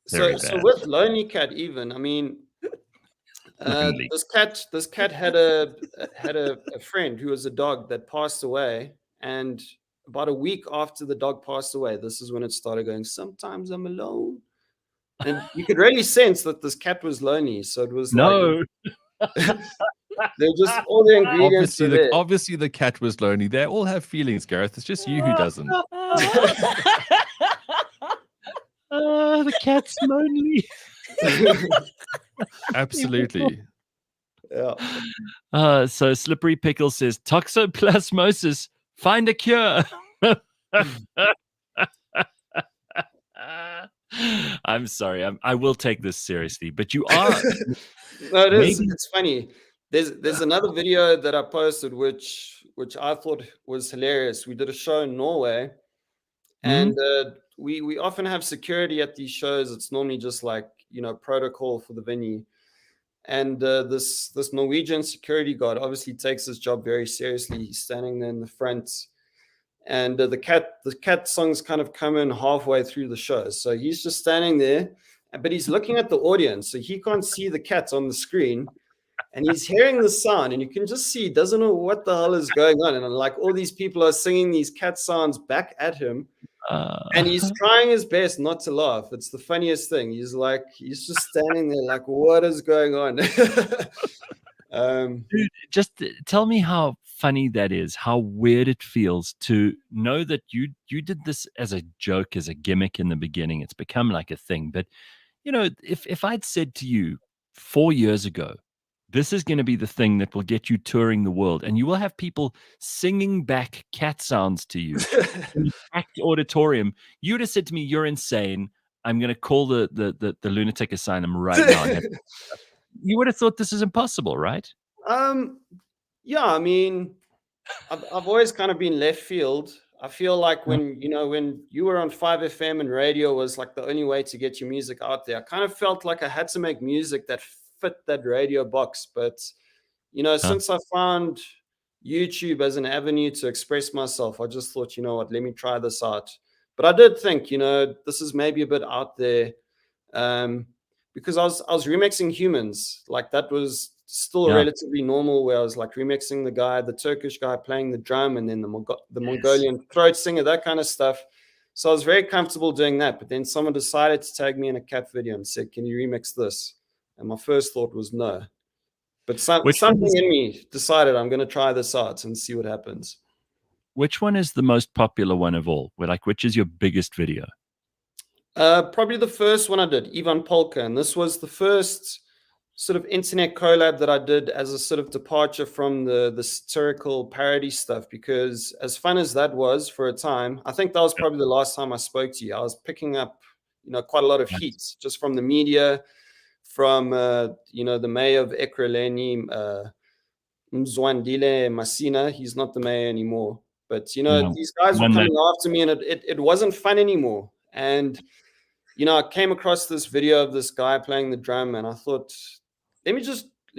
So with Lonely Cat, even, I mean. This cat had a friend who was a dog that passed away, and about a week after the dog passed away, this is when it started going, sometimes I'm alone, and you could really sense that this cat was lonely. So it was they're just all the ingredients. Obviously the cat was lonely. They all have feelings, Gareth. It's just you who doesn't. The cat's lonely. Absolutely. Yeah. So Slippery Pickle says toxoplasmosis, find a cure. I'm sorry. I will take this seriously, but you are. No, it is. Maybe- It's funny. There's another video that I posted which I thought was hilarious. We did a show in Norway, and we often have security at these shows. It's normally just like, you know, protocol for the venue. And this Norwegian security guard obviously takes his job very seriously. He's standing there in the front, and the cat songs kind of come in halfway through the show. So he's just standing there, but he's looking at the audience, so he can't see the cat on the screen, and he's hearing the sound, and you can just see he doesn't know what the hell is going on, and like all these people are singing these cat sounds back at him. And he's trying his best not to laugh. It's the funniest thing. He's just standing there like, what is going on? Dude, just tell me how funny that is, how weird it feels to know that you did this as a joke, as a gimmick in the beginning. It's become like a thing. But, you know, if I'd said to you 4 years ago, this is going to be the thing that will get you touring the world, and you will have people singing back cat sounds to you in the packed auditorium, you would have said to me, you're insane. I'm going to call the lunatic asylum right now. You would have thought this is impossible, right? Yeah, I mean, I've always kind of been left field. I feel like when you were on 5FM and radio was like the only way to get your music out there, I kind of felt like I had to make music that fit that radio box. But, you know, since I found YouTube as an avenue to express myself, I just thought, you know what, let me try this out. But I did think, you know, this is maybe a bit out there, because I was remixing Humans. Like that was still relatively normal, where I was like remixing the Turkish guy playing the drum, and then the Mongolian throat singer, that kind of stuff. So I was very comfortable doing that. But then someone decided to tag me in a cat video and said, can you remix this? And my first thought was no. But something in me decided I'm going to try this out and see what happens. Which one is the most popular one of all? Which is your biggest video? Probably the first one I did, Ivan Polka. And this was the first sort of internet collab that I did as a sort of departure from the satirical parody stuff, because as fun as that was for a time, I think that was probably the last time I spoke to you. I was picking up, you know, quite a lot of heat just from the media, from, you know, the mayor of Ekurhuleni, Mzwandile Masina. He's not the mayor anymore. But, you know, these guys were coming after me, and it wasn't fun anymore. And, you know, I came across this video of this guy playing the drum, and I thought, let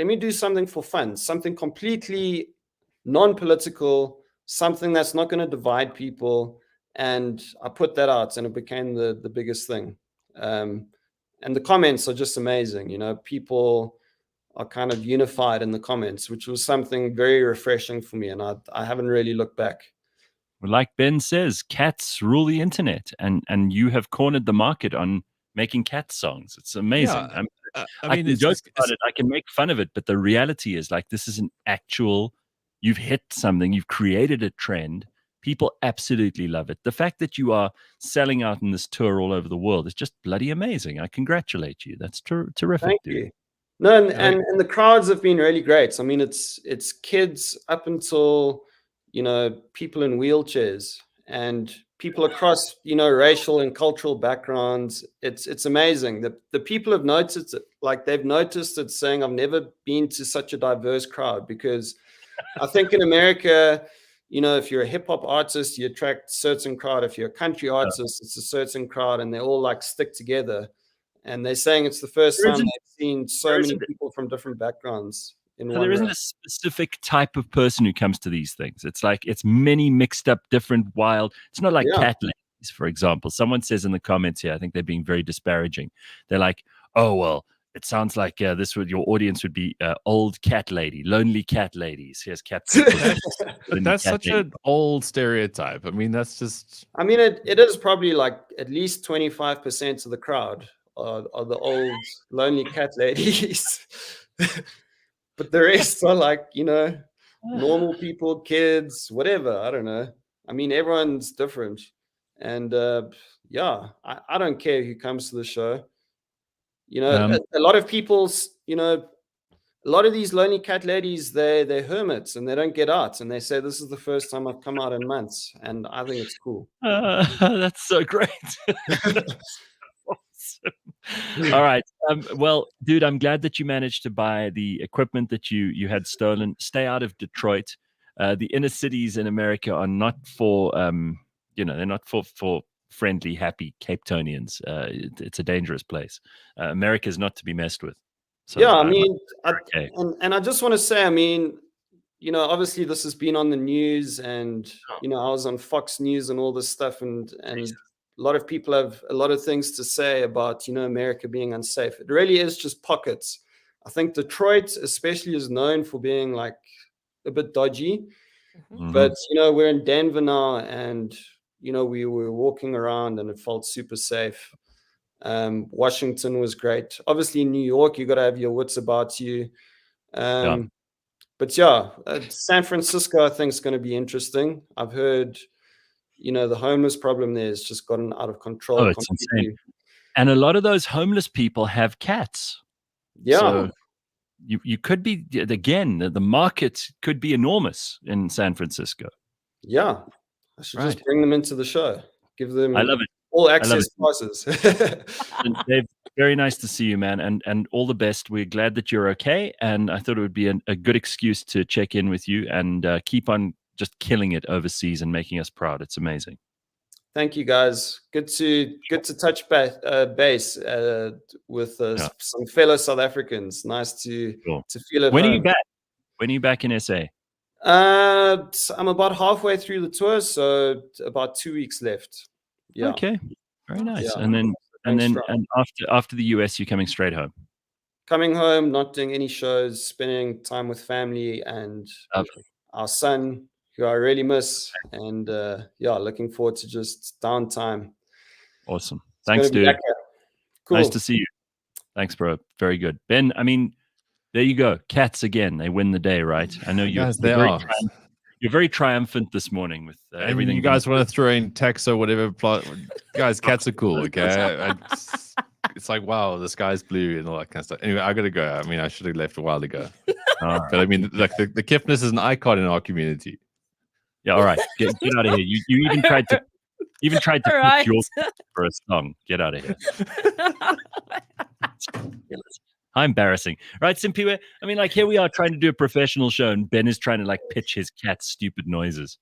me do something for fun, something completely non-political, something that's not going to divide people. And I put that out, and it became the biggest thing. And the comments are just amazing. You know, people are kind of unified in the comments, which was something very refreshing for me. And I haven't really looked back. Like Ben says, cats rule the internet, and you have cornered the market on making cat songs. It's amazing. Yeah, I mean, can joke about it, I can make fun of it, but the reality is, like, this is an actual, you've hit something, you've created a trend. People absolutely love it. The fact that you are selling out in this tour all over the world is just bloody amazing. I congratulate you. That's terrific. Thank dude. you. No, and the crowds have been really great. I mean, it's kids up until, you know, people in wheelchairs and people across, you know, racial and cultural backgrounds. It's amazing. The people have noticed it. Like, they've noticed it, saying, I've never been to such a diverse crowd. Because I think in America, you know, if you're a hip hop artist, you attract a certain crowd. If you're a country artist, it's a certain crowd, and they all like stick together. And they're saying it's the first time they've seen so many people from different backgrounds. There isn't a specific type of person who comes to these things. It's like, it's many mixed up, different, wild. It's not like cat ladies, for example. Someone says in the comments here, I think they're being very disparaging. They're like, oh, well, it sounds like your audience would be old cat lady, lonely cat ladies. Here's cat. That's such an old stereotype. I mean, that's just. I mean, it is probably like at least 25% of the crowd are the old lonely cat ladies. But the rest are like, you know, normal people, kids, whatever. I don't know. I mean, everyone's different. And I don't care who comes to the show. You know, a lot of people, you know, a lot of these lonely cat ladies, they're hermits and they don't get out. And they say, this is the first time I've come out in months. And I think it's cool. That's so great. Awesome. All right. Well, dude, I'm glad that you managed to buy the equipment that you had stolen. Stay out of Detroit. The inner cities in America are not for, they're not for friendly, happy Cape Townians. It's a dangerous place. America is not to be messed with. So, yeah, I mean, and I just want to say, I mean, obviously this has been on the news, and I was on Fox News and all this stuff, and a lot of people have a lot of things to say about America being unsafe. It really is just pockets. I think Detroit, especially, is known for being like a bit dodgy, but we're in Denver now, and we were walking around and it felt super safe. Washington was great. Obviously, in New York, you got to have your wits about you. But San Francisco, I think, is going to be interesting. I've heard, the homeless problem there has just gotten out of control. Oh, it's insane. And a lot of those homeless people have cats. Yeah. So you could be, again, the market could be enormous in San Francisco. Yeah. I should just bring them into the show. Give them I love it. All access passes. Dave, very nice to see you, man, and all the best. We're glad that you're okay, and I thought it would be a good excuse to check in with you and keep on just killing it overseas and making us proud. It's amazing. Thank you, guys. Good to touch base with some fellow South Africans. Nice to feel it. When are you back? When are you back in SA? I'm about halfway through the tour, so about 2 weeks left. Yeah. Okay. Very nice. Yeah. And after the US, you're coming straight home. Coming home, not doing any shows, spending time with family and our son, who I really miss, and looking forward to just downtime. Awesome. Thanks, dude. Cool. Nice to see you. Thanks, bro. Very good. Ben, I mean, there you go. Cats again. They win the day, right? I know you're You're very triumphant this morning with everything. You guys want to throw in text or whatever plot? Guys, cats are cool, okay? It's like, wow, the sky's blue and all that kind of stuff. Anyway, I got to go. I mean, I should have left a while ago. But I mean, like the Kiffness is an icon in our community. Yeah, all right. Get out of here. You even tried to pitch your for a song. Get out of here. How embarrassing. Right, Simphiwe? I mean, like, here we are trying to do a professional show, and Ben is trying to, like, pitch his cat's stupid noises.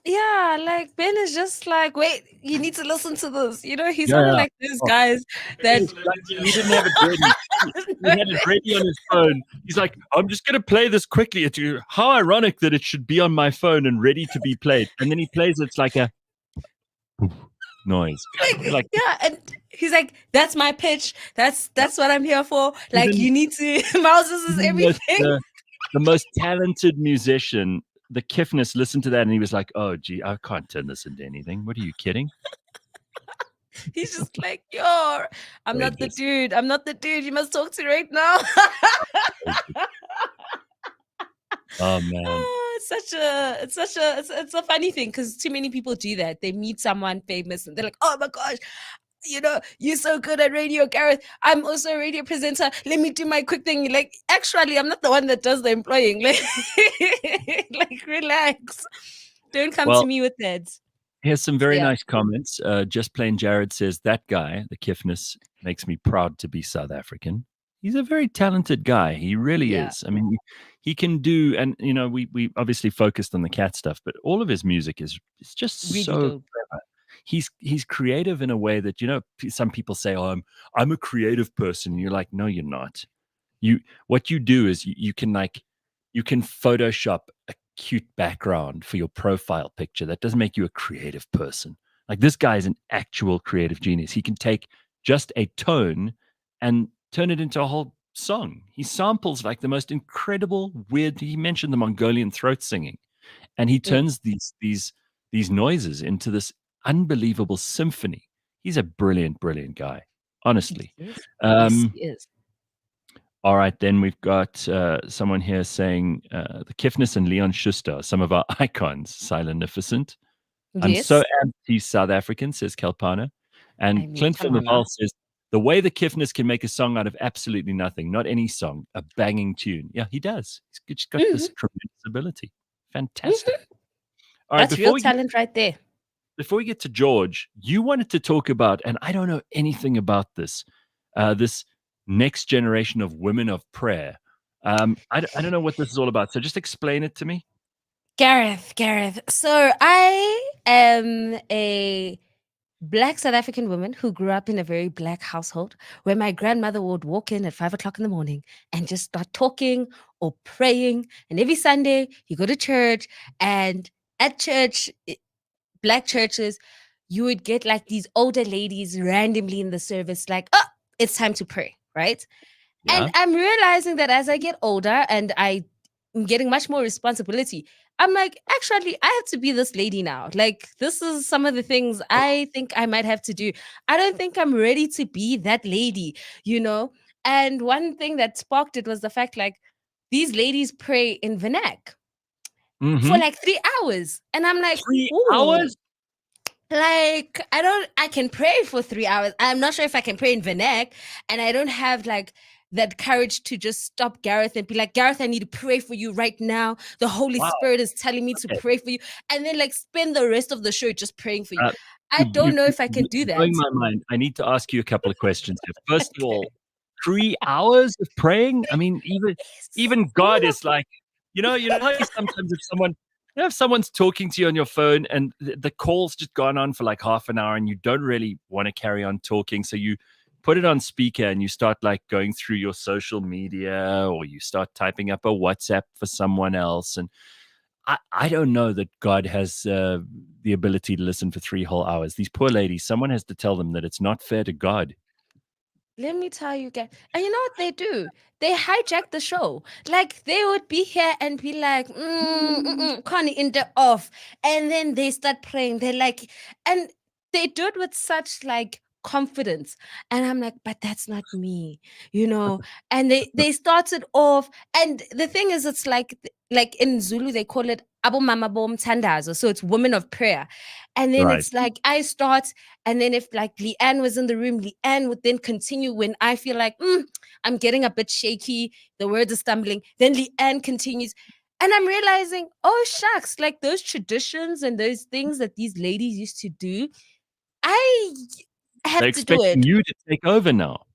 Yeah, like, Ben is just like, wait, you need to listen to this. He's one of, like, those guys that... He didn't have it ready. He had it ready on his phone. He's like, I'm just going to play this quickly. How ironic that it should be on my phone and ready to be played. And then he plays it's like a... noise. Like, yeah, and he's like, that's my pitch. That's what I'm here for. Like, you need to Moses is everything. The most talented musician, the Kiffness, listened to that and he was like, oh gee, I can't turn this into anything. What are you kidding? He's just like, I'm not the dude. I'm not the dude you must talk to right now. Oh man. It's a funny thing because too many people do that. They meet someone famous and they're like, oh my gosh, you're so good at radio, Gareth. I'm also a radio presenter. Let me do my quick thing. Like, actually, I'm not the one that does the employing. Like, relax. Don't come to me with that. Here's some very nice comments. Just Plain Jared says, that guy, the Kiffness, makes me proud to be South African. He's a very talented guy. He really is. I mean, he can do, and we obviously focused on the cat stuff, but all of his music is just really so clever. He's creative in a way that some people say, "Oh, I'm a creative person." And you're like, "No, you're not." What you do is you can Photoshop a cute background for your profile picture. That doesn't make you a creative person. Like, this guy is an actual creative genius. He can take just a tone and turn it into a whole song. He samples like the most incredible, weird. He mentioned the Mongolian throat singing, and he turns these noises into this unbelievable symphony. He's a brilliant, brilliant guy. Honestly, yes, he is. All right, then we've got someone here saying the Kiffness and Leon Schuster, some of our icons. Silentificent. I'm so anti South African, says Kalpana, and Clint from the Val says, The way the Kiffness can make a song out of absolutely nothing, not any song, a banging tune. Yeah, he does. He's got this tremendous ability. Fantastic. All right, That's real talent right there. Before we get to George, you wanted to talk about, and I don't know anything about this, this next generation of women of prayer. I don't know what this is all about. So just explain it to me. Gareth. So I am a Black South African woman who grew up in a very Black household where my grandmother would walk in at 5 o'clock in the morning and just start talking or praying. And every Sunday you go to church, and at church, Black churches, you would get like these older ladies randomly in the service, like, oh, it's time to pray, right? Yeah. And I'm realizing that as I get older and I'm getting much more responsibility, I'm like, actually, I have to be this lady now. Like, this is some of the things I think I might have to do. I don't think I'm ready to be that lady, you know? And one thing that sparked it was the fact, like, these ladies pray in Vernac for like 3 hours. And I'm like, 3 ooh. hours? Like, I can pray for 3 hours. I'm not sure if I can pray in Vernac, and I don't have like that courage to just stop Gareth and be like, Gareth, I need to pray for you right now. The Holy Spirit is telling me to pray for you. And then like spend the rest of the show just praying for you. I don't know if I can do that. Blowing my mind. I need to ask you a couple of questions here. First of all, 3 hours of praying? I mean, even God is like, you know how sometimes if someone's talking to you on your phone and the call's just gone on for like half an hour and you don't really want to carry on talking, so you put it on speaker and you start like going through your social media, or you start typing up a WhatsApp for someone else. And I don't know that God has the ability to listen for 3 whole hours. These poor ladies, someone has to tell them that it's not fair to God. Let me tell you guys. And you know what they do? They hijack the show. Like, they would be here and be like, Connie in the off. And then they start praying. They're like, and they do it with such like confidence. And I'm like, but that's not me, you know? And they started off. And the thing is, it's like in Zulu, they call it Abo Mama Bom Tandazo. So it's women of prayer. And then it's like I start, and then if like Leanne was in the room, Leanne would then continue when I feel like I'm getting a bit shaky, the words are stumbling. Then Leanne continues. And I'm realizing, oh shucks, like those traditions and those things that these ladies used to do, I have They're to do it. expecting you to take over now.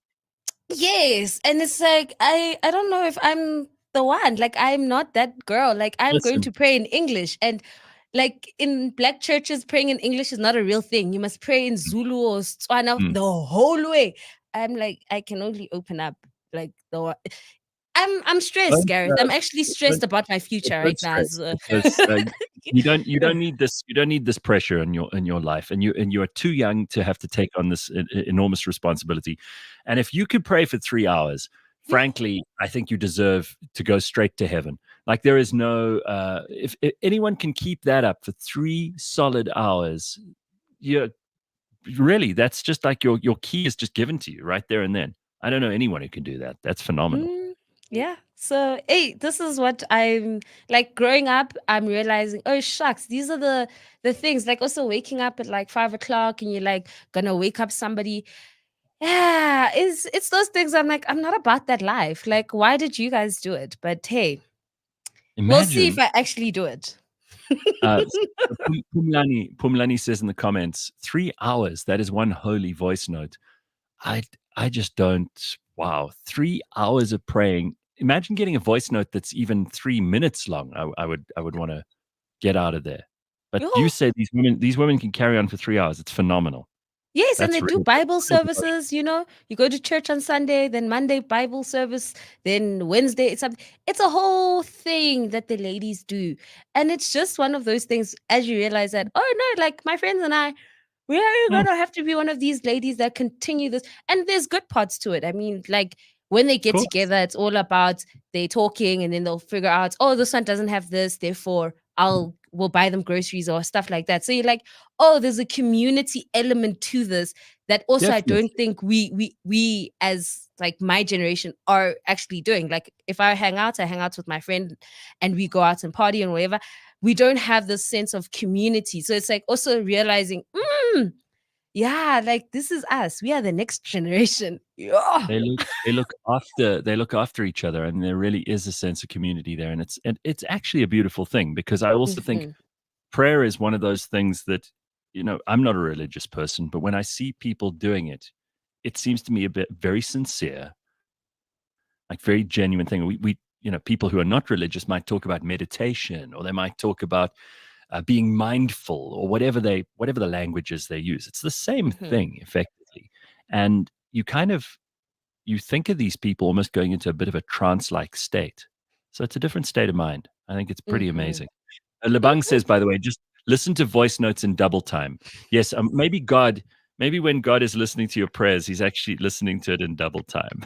Yes. And it's like, I don't know if I'm the one. Like, I'm not that girl. Like, I'm going to pray in English. And like in Black churches, praying in English is not a real thing. You must pray in Zulu or Tswana the whole way. I'm like, I can only open up like I'm stressed, Gareth. I'm actually stressed about my future right now. You don't need this. You don't need this pressure in your life, and you are too young to have to take on this enormous responsibility. And if you could pray for 3 hours, frankly, I think you deserve to go straight to heaven. Like, there is no if anyone can keep that up for 3 solid hours, really, that's just like your key is just given to you right there and then. I don't know anyone who can do that. That's phenomenal. Yeah. So, hey, this is what I'm like growing up. I'm realizing, oh shucks, these are the things. Like also waking up at like 5 o'clock and you're like gonna wake up somebody. Yeah, it's those things. I'm like, I'm not about that life. Like, why did you guys do it? But hey, we'll see if I actually do it. Pumlani says in the comments, 3 hours. That is one holy voice note. I just don't. Wow, 3 hours of praying. Imagine getting a voice note that's even 3 minutes long. I would want to get out of there. But you say these women can carry on for 3 hours. It's phenomenal. Yes, That's and they do Bible services, you know. You go to church on Sunday, then Monday Bible service, then Wednesday it's a whole thing that the ladies do. And it's just one of those things as you realize that, oh no, like my friends and I, we are going to have to be one of these ladies that continue this. And there's good parts to it. I mean, like when they get together, it's all about they talking and then they'll figure out, oh, this one doesn't have this, therefore we'll buy them groceries or stuff like that. So you're like, oh, there's a community element to this that also Definitely. I don't think we as like my generation are actually doing. Like if I hang out with my friend and we go out and party and whatever. We don't have this sense of community. So it's like also realizing, Yeah, like this is us. We are the next generation. Yeah. They look after each other, and there really is a sense of community there, and it's actually a beautiful thing, because I also think Mhm. prayer is one of those things that, I'm not a religious person, but when I see people doing it, it seems to me a bit very sincere, like very genuine thing. We people who are not religious might talk about meditation, or they might talk about being mindful, or whatever the languages they use. It's the same Mhm. thing effectively, and you think of these people almost going into a bit of a trance-like state. So it's a different state of mind. I think it's pretty Mhm. amazing. Lebang says, by the way, just listen to voice notes in double time. Yes, maybe when God is listening to your prayers, he's actually listening to it in double time.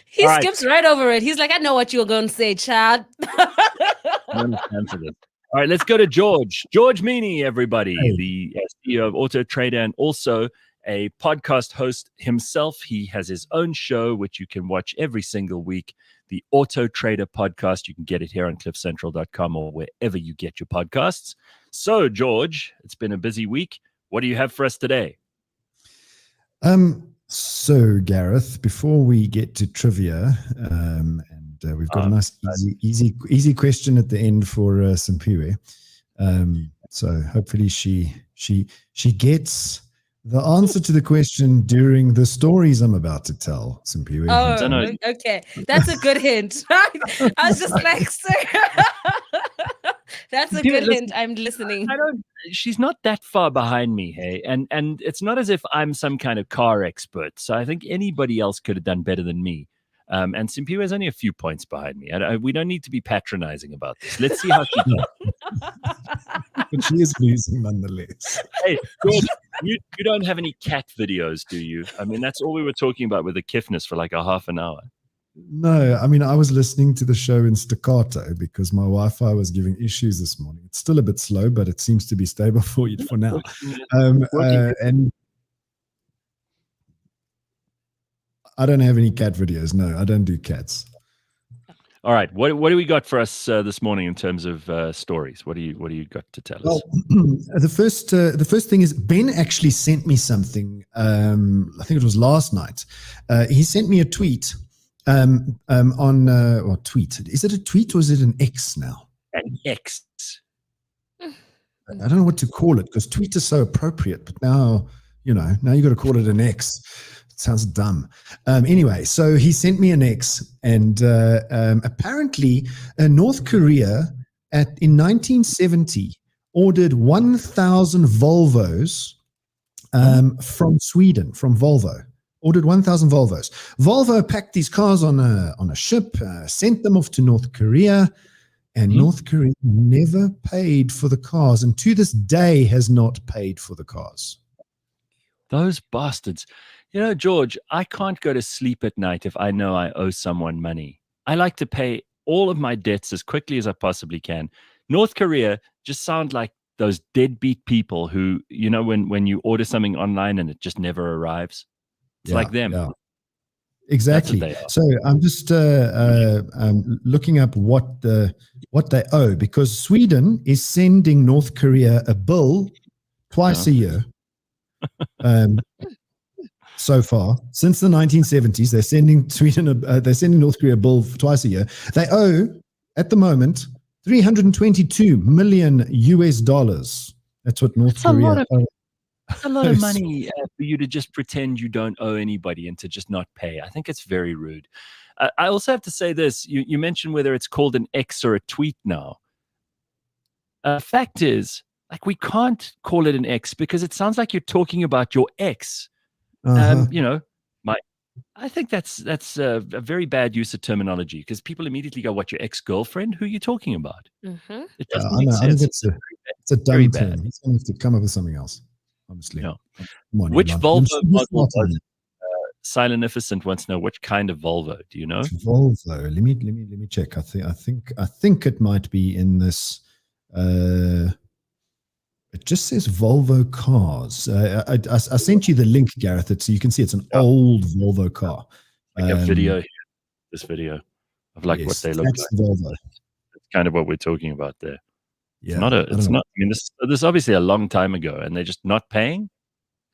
He All right. skips right over it. He's like, I know what you're going to say, Chad. I understand for this. All right, let's go to George. George Meany, everybody, Hey. the CEO of Auto Trader, and also a podcast host himself. He has his own show, which you can watch every single week, the Auto Trader podcast. You can get it here on cliffcentral.com or wherever you get your podcasts. So, George, it's been a busy week. What do you have for us today? So Gareth, before we get to trivia, and we've got a nice easy question at the end for Simphiwe. So hopefully she gets the answer to the question during the stories I'm about to tell, Simphiwe. Oh, okay. That's a good hint. I was just like, sir. That's a good hint. I'm listening. She's not that far behind me, hey? And it's not as if I'm some kind of car expert. So I think anybody else could have done better than me. And Simphiwe is only a few points behind me. We don't need to be patronizing about this. Let's see how she does. But she is losing nonetheless. Hey, George, you don't have any cat videos, do you? I mean, that's all we were talking about with the Kiffness for like a half an hour. No, I mean, I was listening to the show in staccato because my Wi-Fi was giving issues this morning. It's still a bit slow, but it seems to be stable for now. And I don't have any cat videos. No, I don't do cats. All right, what do we got for us this morning in terms of stories? What do you got to tell us? The first thing is Ben actually sent me something. I think it was last night. He sent me a tweet. On tweet. Is it a tweet or is it an X now? An X. I don't know what to call it because tweet is so appropriate, but now you got to call it an X. It sounds dumb. Anyway, so he sent me an X, and apparently North Korea in 1970 ordered 1,000 Volvos from Sweden, from Volvo. Ordered 1,000 Volvos. Volvo packed these cars on a ship, sent them off to North Korea, and North Korea never paid for the cars, and to this day has not paid for the cars. Those bastards. George, I can't go to sleep at night if I know I owe someone money. I like to pay all of my debts as quickly as I possibly can. North Korea just sound like those deadbeat people who, when you order something online and it just never arrives. It's like them. Yeah. Exactly. So I'm just looking up what they owe, because Sweden is sending North Korea a bill twice a year. So far, since the 1970s, they're sending North Korea a bill twice a year. They owe at the moment $322 million. That's what North Korea owes. It's a lot of money for you to just pretend you don't owe anybody and to just not pay. I think it's very rude. I also have to say this. You mentioned whether it's called an X or a tweet now. Fact is, we can't call it an X because it sounds like you're talking about your ex. I think that's a very bad use of terminology because people immediately go, "What, your ex-girlfriend? Who are you talking about?" Mm-hmm. It doesn't make sense. I think it's a dumb term. He's going to have to come up with something else. Honestly. No. Which Volvo model was Silenificent wants to know which kind of Volvo. Do you know? Volvo. Let me check. I think it might be in this. It just says Volvo cars. I sent you the link, Gareth, so you can see it's an old Volvo car. Like a video here. This video of what they look like. Volvo. That's kind of what we're talking about there. It's not. I mean, this is obviously a long time ago, and they're just not paying.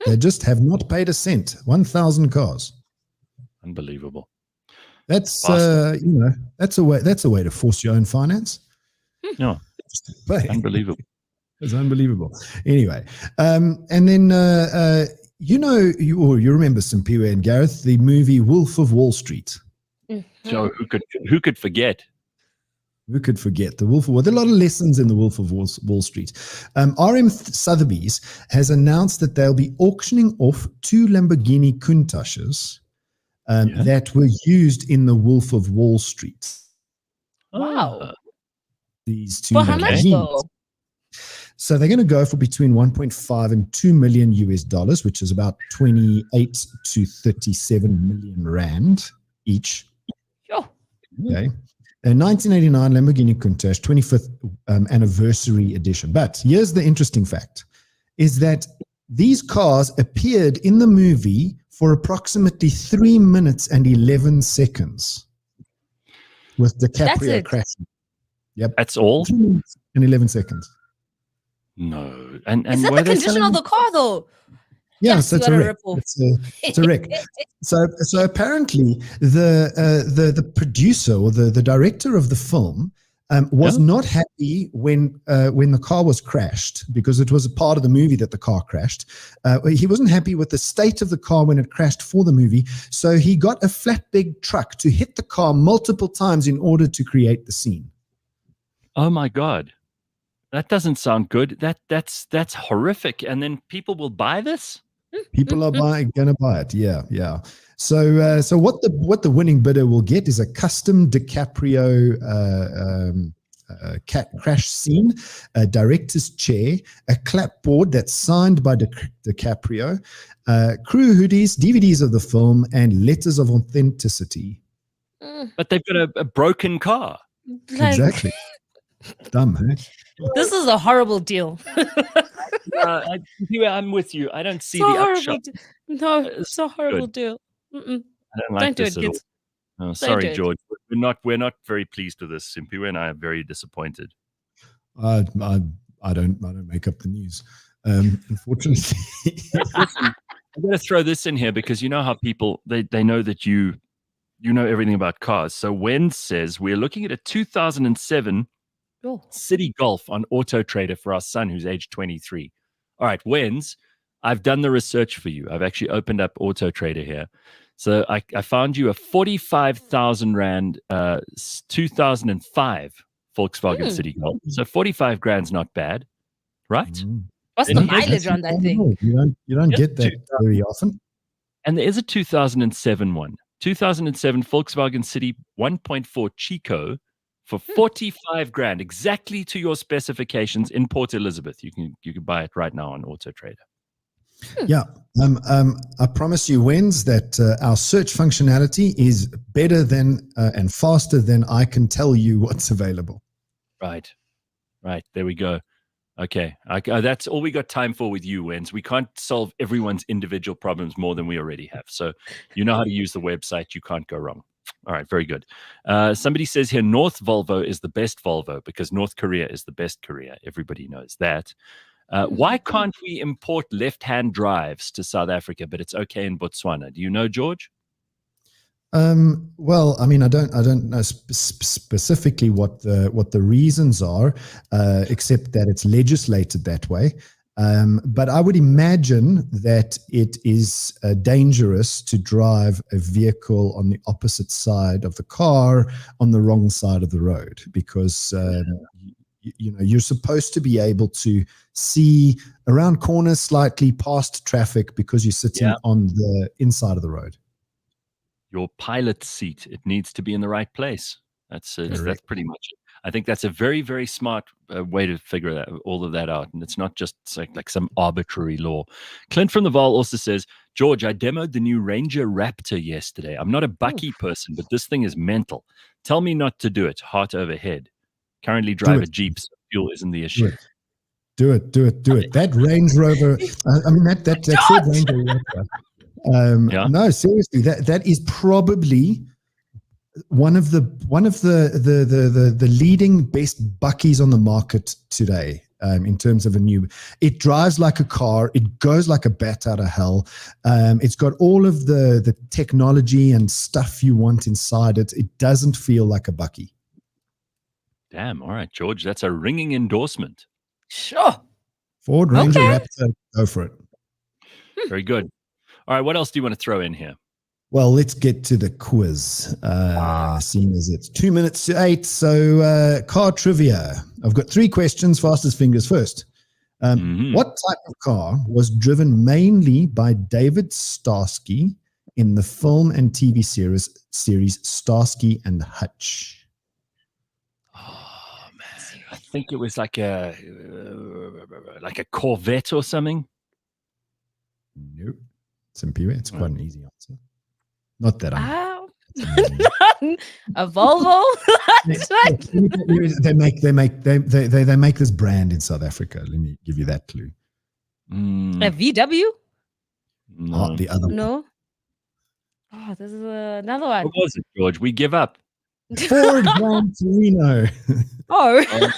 They just have not paid a cent. 1,000 cars. Unbelievable. That's that's a way to force your own finance. No, unbelievable. It's unbelievable. Anyway, and then you remember Simphiwe and Gareth, the movie Wolf of Wall Street. So who could forget? Who could forget the Wolf of Wall? There are a lot of lessons in the Wolf of Wall Street. RM Sotheby's has announced that they'll be auctioning off 2 Lamborghini Countachs that were used in the Wolf of Wall Street. Wow. These 2 For how much though? So they're going to go for between 1.5 and $2 million US, which is about 28 to 37 million rand each. Sure. Okay. A 1989 Lamborghini Countach 25th anniversary edition. But here's the interesting fact, is that these cars appeared in the movie for approximately 3 minutes and 11 seconds with DiCaprio crashing. Yep. That's all? 3 minutes and 11 seconds. No. And is that the condition of the car though? Yeah, so it's a wreck. It's a wreck. So apparently the producer or the director of the film was not happy when the car was crashed, because it was a part of the movie that the car crashed. He wasn't happy with the state of the car when it crashed for the movie, so he got a flatbed truck to hit the car multiple times in order to create the scene. Oh my God. That doesn't sound good. That's horrific. And then people will buy this? People are going to buy it. Yeah. So what the winning bidder will get is a custom DiCaprio crash scene, a director's chair, a clapboard that's signed by DiCaprio, crew hoodies, DVDs of the film, and letters of authenticity. But they've got a broken car. Exactly. Dumb, huh? This is a horrible deal. I'm with you. I don't see so the upshot. No, it's a horrible deal. I don't like this at all. Oh, sorry, George. We're not very pleased with this. Simphiwe and I are very disappointed. I don't make up the news. Unfortunately. Listen, I'm going to throw this in here because you know how people they know that you know everything about cars. So Wen says we're looking at a 2007 City Golf on Auto Trader for our son who's age 23. All right, Wens, I've done the research for you. I've actually opened up Auto Trader here. So I found you a 45,000 Rand 2005 Volkswagen City Golf. So 45 grand's not bad, right? What's the mileage on that thing? You don't get that very often. And there is a 2007 one. 2007 Volkswagen City 1.4 Chico for 45 grand, exactly to your specifications in Port Elizabeth. You can buy it right now on Auto Trader. Yeah. I promise you, Wens, that our search functionality is better than and faster than I can tell you what's available. Right. There we go. Okay. That's all we got time for with you, Wens. We can't solve everyone's individual problems more than we already have. So you know how to use the website. You can't go wrong. All right, very good. Somebody says here, North Volvo is the best Volvo because North Korea is the best Korea. Everybody knows that. Why can't we import left-hand drives to South Africa, but it's okay in Botswana? Do you know, George? Well, I mean, I don't know specifically what the reasons are, except that it's legislated that way. But I would imagine that it is dangerous to drive a vehicle on the opposite side of the car on the wrong side of the road, because you're supposed to be able to see around corners slightly past traffic because you're sitting on the inside of the road. Your pilot seat, it needs to be in the right place. That's pretty much it. I think that's a very, very smart way to figure all of that out. And it's not just like some arbitrary law. Clint from the Val also says, George, I demoed the new Ranger Raptor yesterday. I'm not a Bucky person, but this thing is mental. Tell me not to do it. Heart over head. Currently drive a Jeep, so fuel isn't the issue. Do it. That Range Rover, that Ford Ranger Raptor. No, seriously, that is probably one of the leading best buckies on the market today. In terms of a new, it drives like a car. It goes like a bat out of hell. It's got all of the technology and stuff you want inside it. It doesn't feel like a bucky. Damn. All right, George, that's a ringing endorsement. Sure. Ford Ranger Raptor, go for it. Very good. All right, what else do you want to throw in here? Well, let's get to the quiz, seeing as it's 2 minutes to 8. So car trivia. I've got 3 questions, fastest fingers first. What type of car was driven mainly by David Starsky in the film and TV series Starsky and Hutch? Oh, man. I think it was like a Corvette or something. Nope. Simphiwe, it's quite an easy answer. Not that I'm. A Volvo. They make this brand in South Africa. Let me give you that clue. A VW? No. The other one. No. Oh, this is another one. What was it, George? We give up. Ford Gran Torino. Oh. Okay.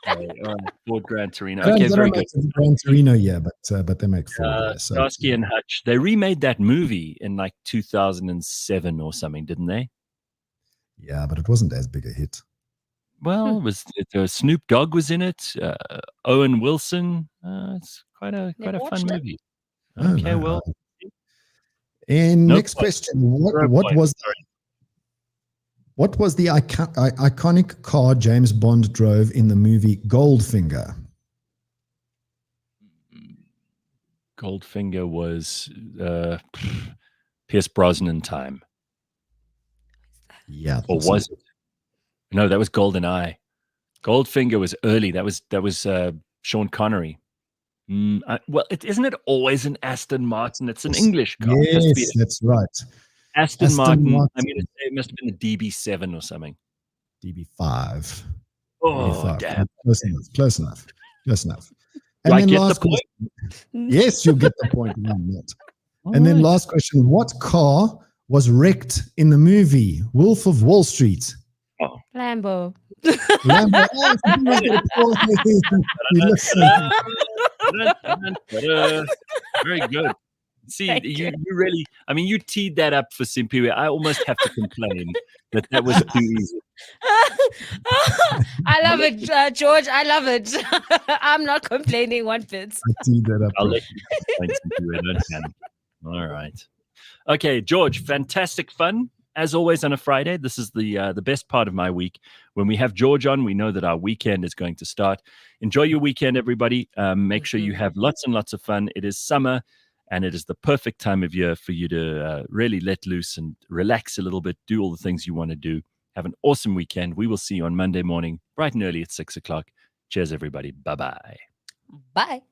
All right. Ford Gran Torino. Okay, Okay, very good. Gran Torino, yeah, but they make Ford. So, Starsky and Hutch. They remade that movie in like 2007 or something, didn't they? Yeah, but it wasn't as big a hit. Well, Snoop Dogg was in it. Owen Wilson. It's quite a fun movie. Okay, no. well. And next question: What was the iconic car James Bond drove in the movie Goldfinger? Goldfinger was Pierce Brosnan time. Yeah. Or was it? No, that was GoldenEye. Goldfinger was early. That was Sean Connery. Well, isn't it always an Aston Martin? It's an English car. Yes, that's right. Aston Martin. I mean, it must have been the DB7 or something. DB5. Oh, DB5. damn. Close enough. Do I get the point? Yes, you'll get the point. And then last question. What car was wrecked in the movie Wolf of Wall Street? Oh. Lambo. Very good. See, you really, I mean, you teed that up for Simphiwe. I almost have to complain that was too easy. I love it, George. I love it. I'm not complaining one bit. I teed that up. I'll let you complain, Simphiwe. Don't panic. All right. Okay, George, fantastic fun. As always on a Friday, this is the best part of my week. When we have George on, we know that our weekend is going to start. Enjoy your weekend, everybody. Make sure you have lots and lots of fun. It is summer, and it is the perfect time of year for you to really let loose and relax a little bit, do all the things you want to do. Have an awesome weekend. We will see you on Monday morning, bright and early at 6 o'clock. Cheers, everybody. Bye-bye. Bye.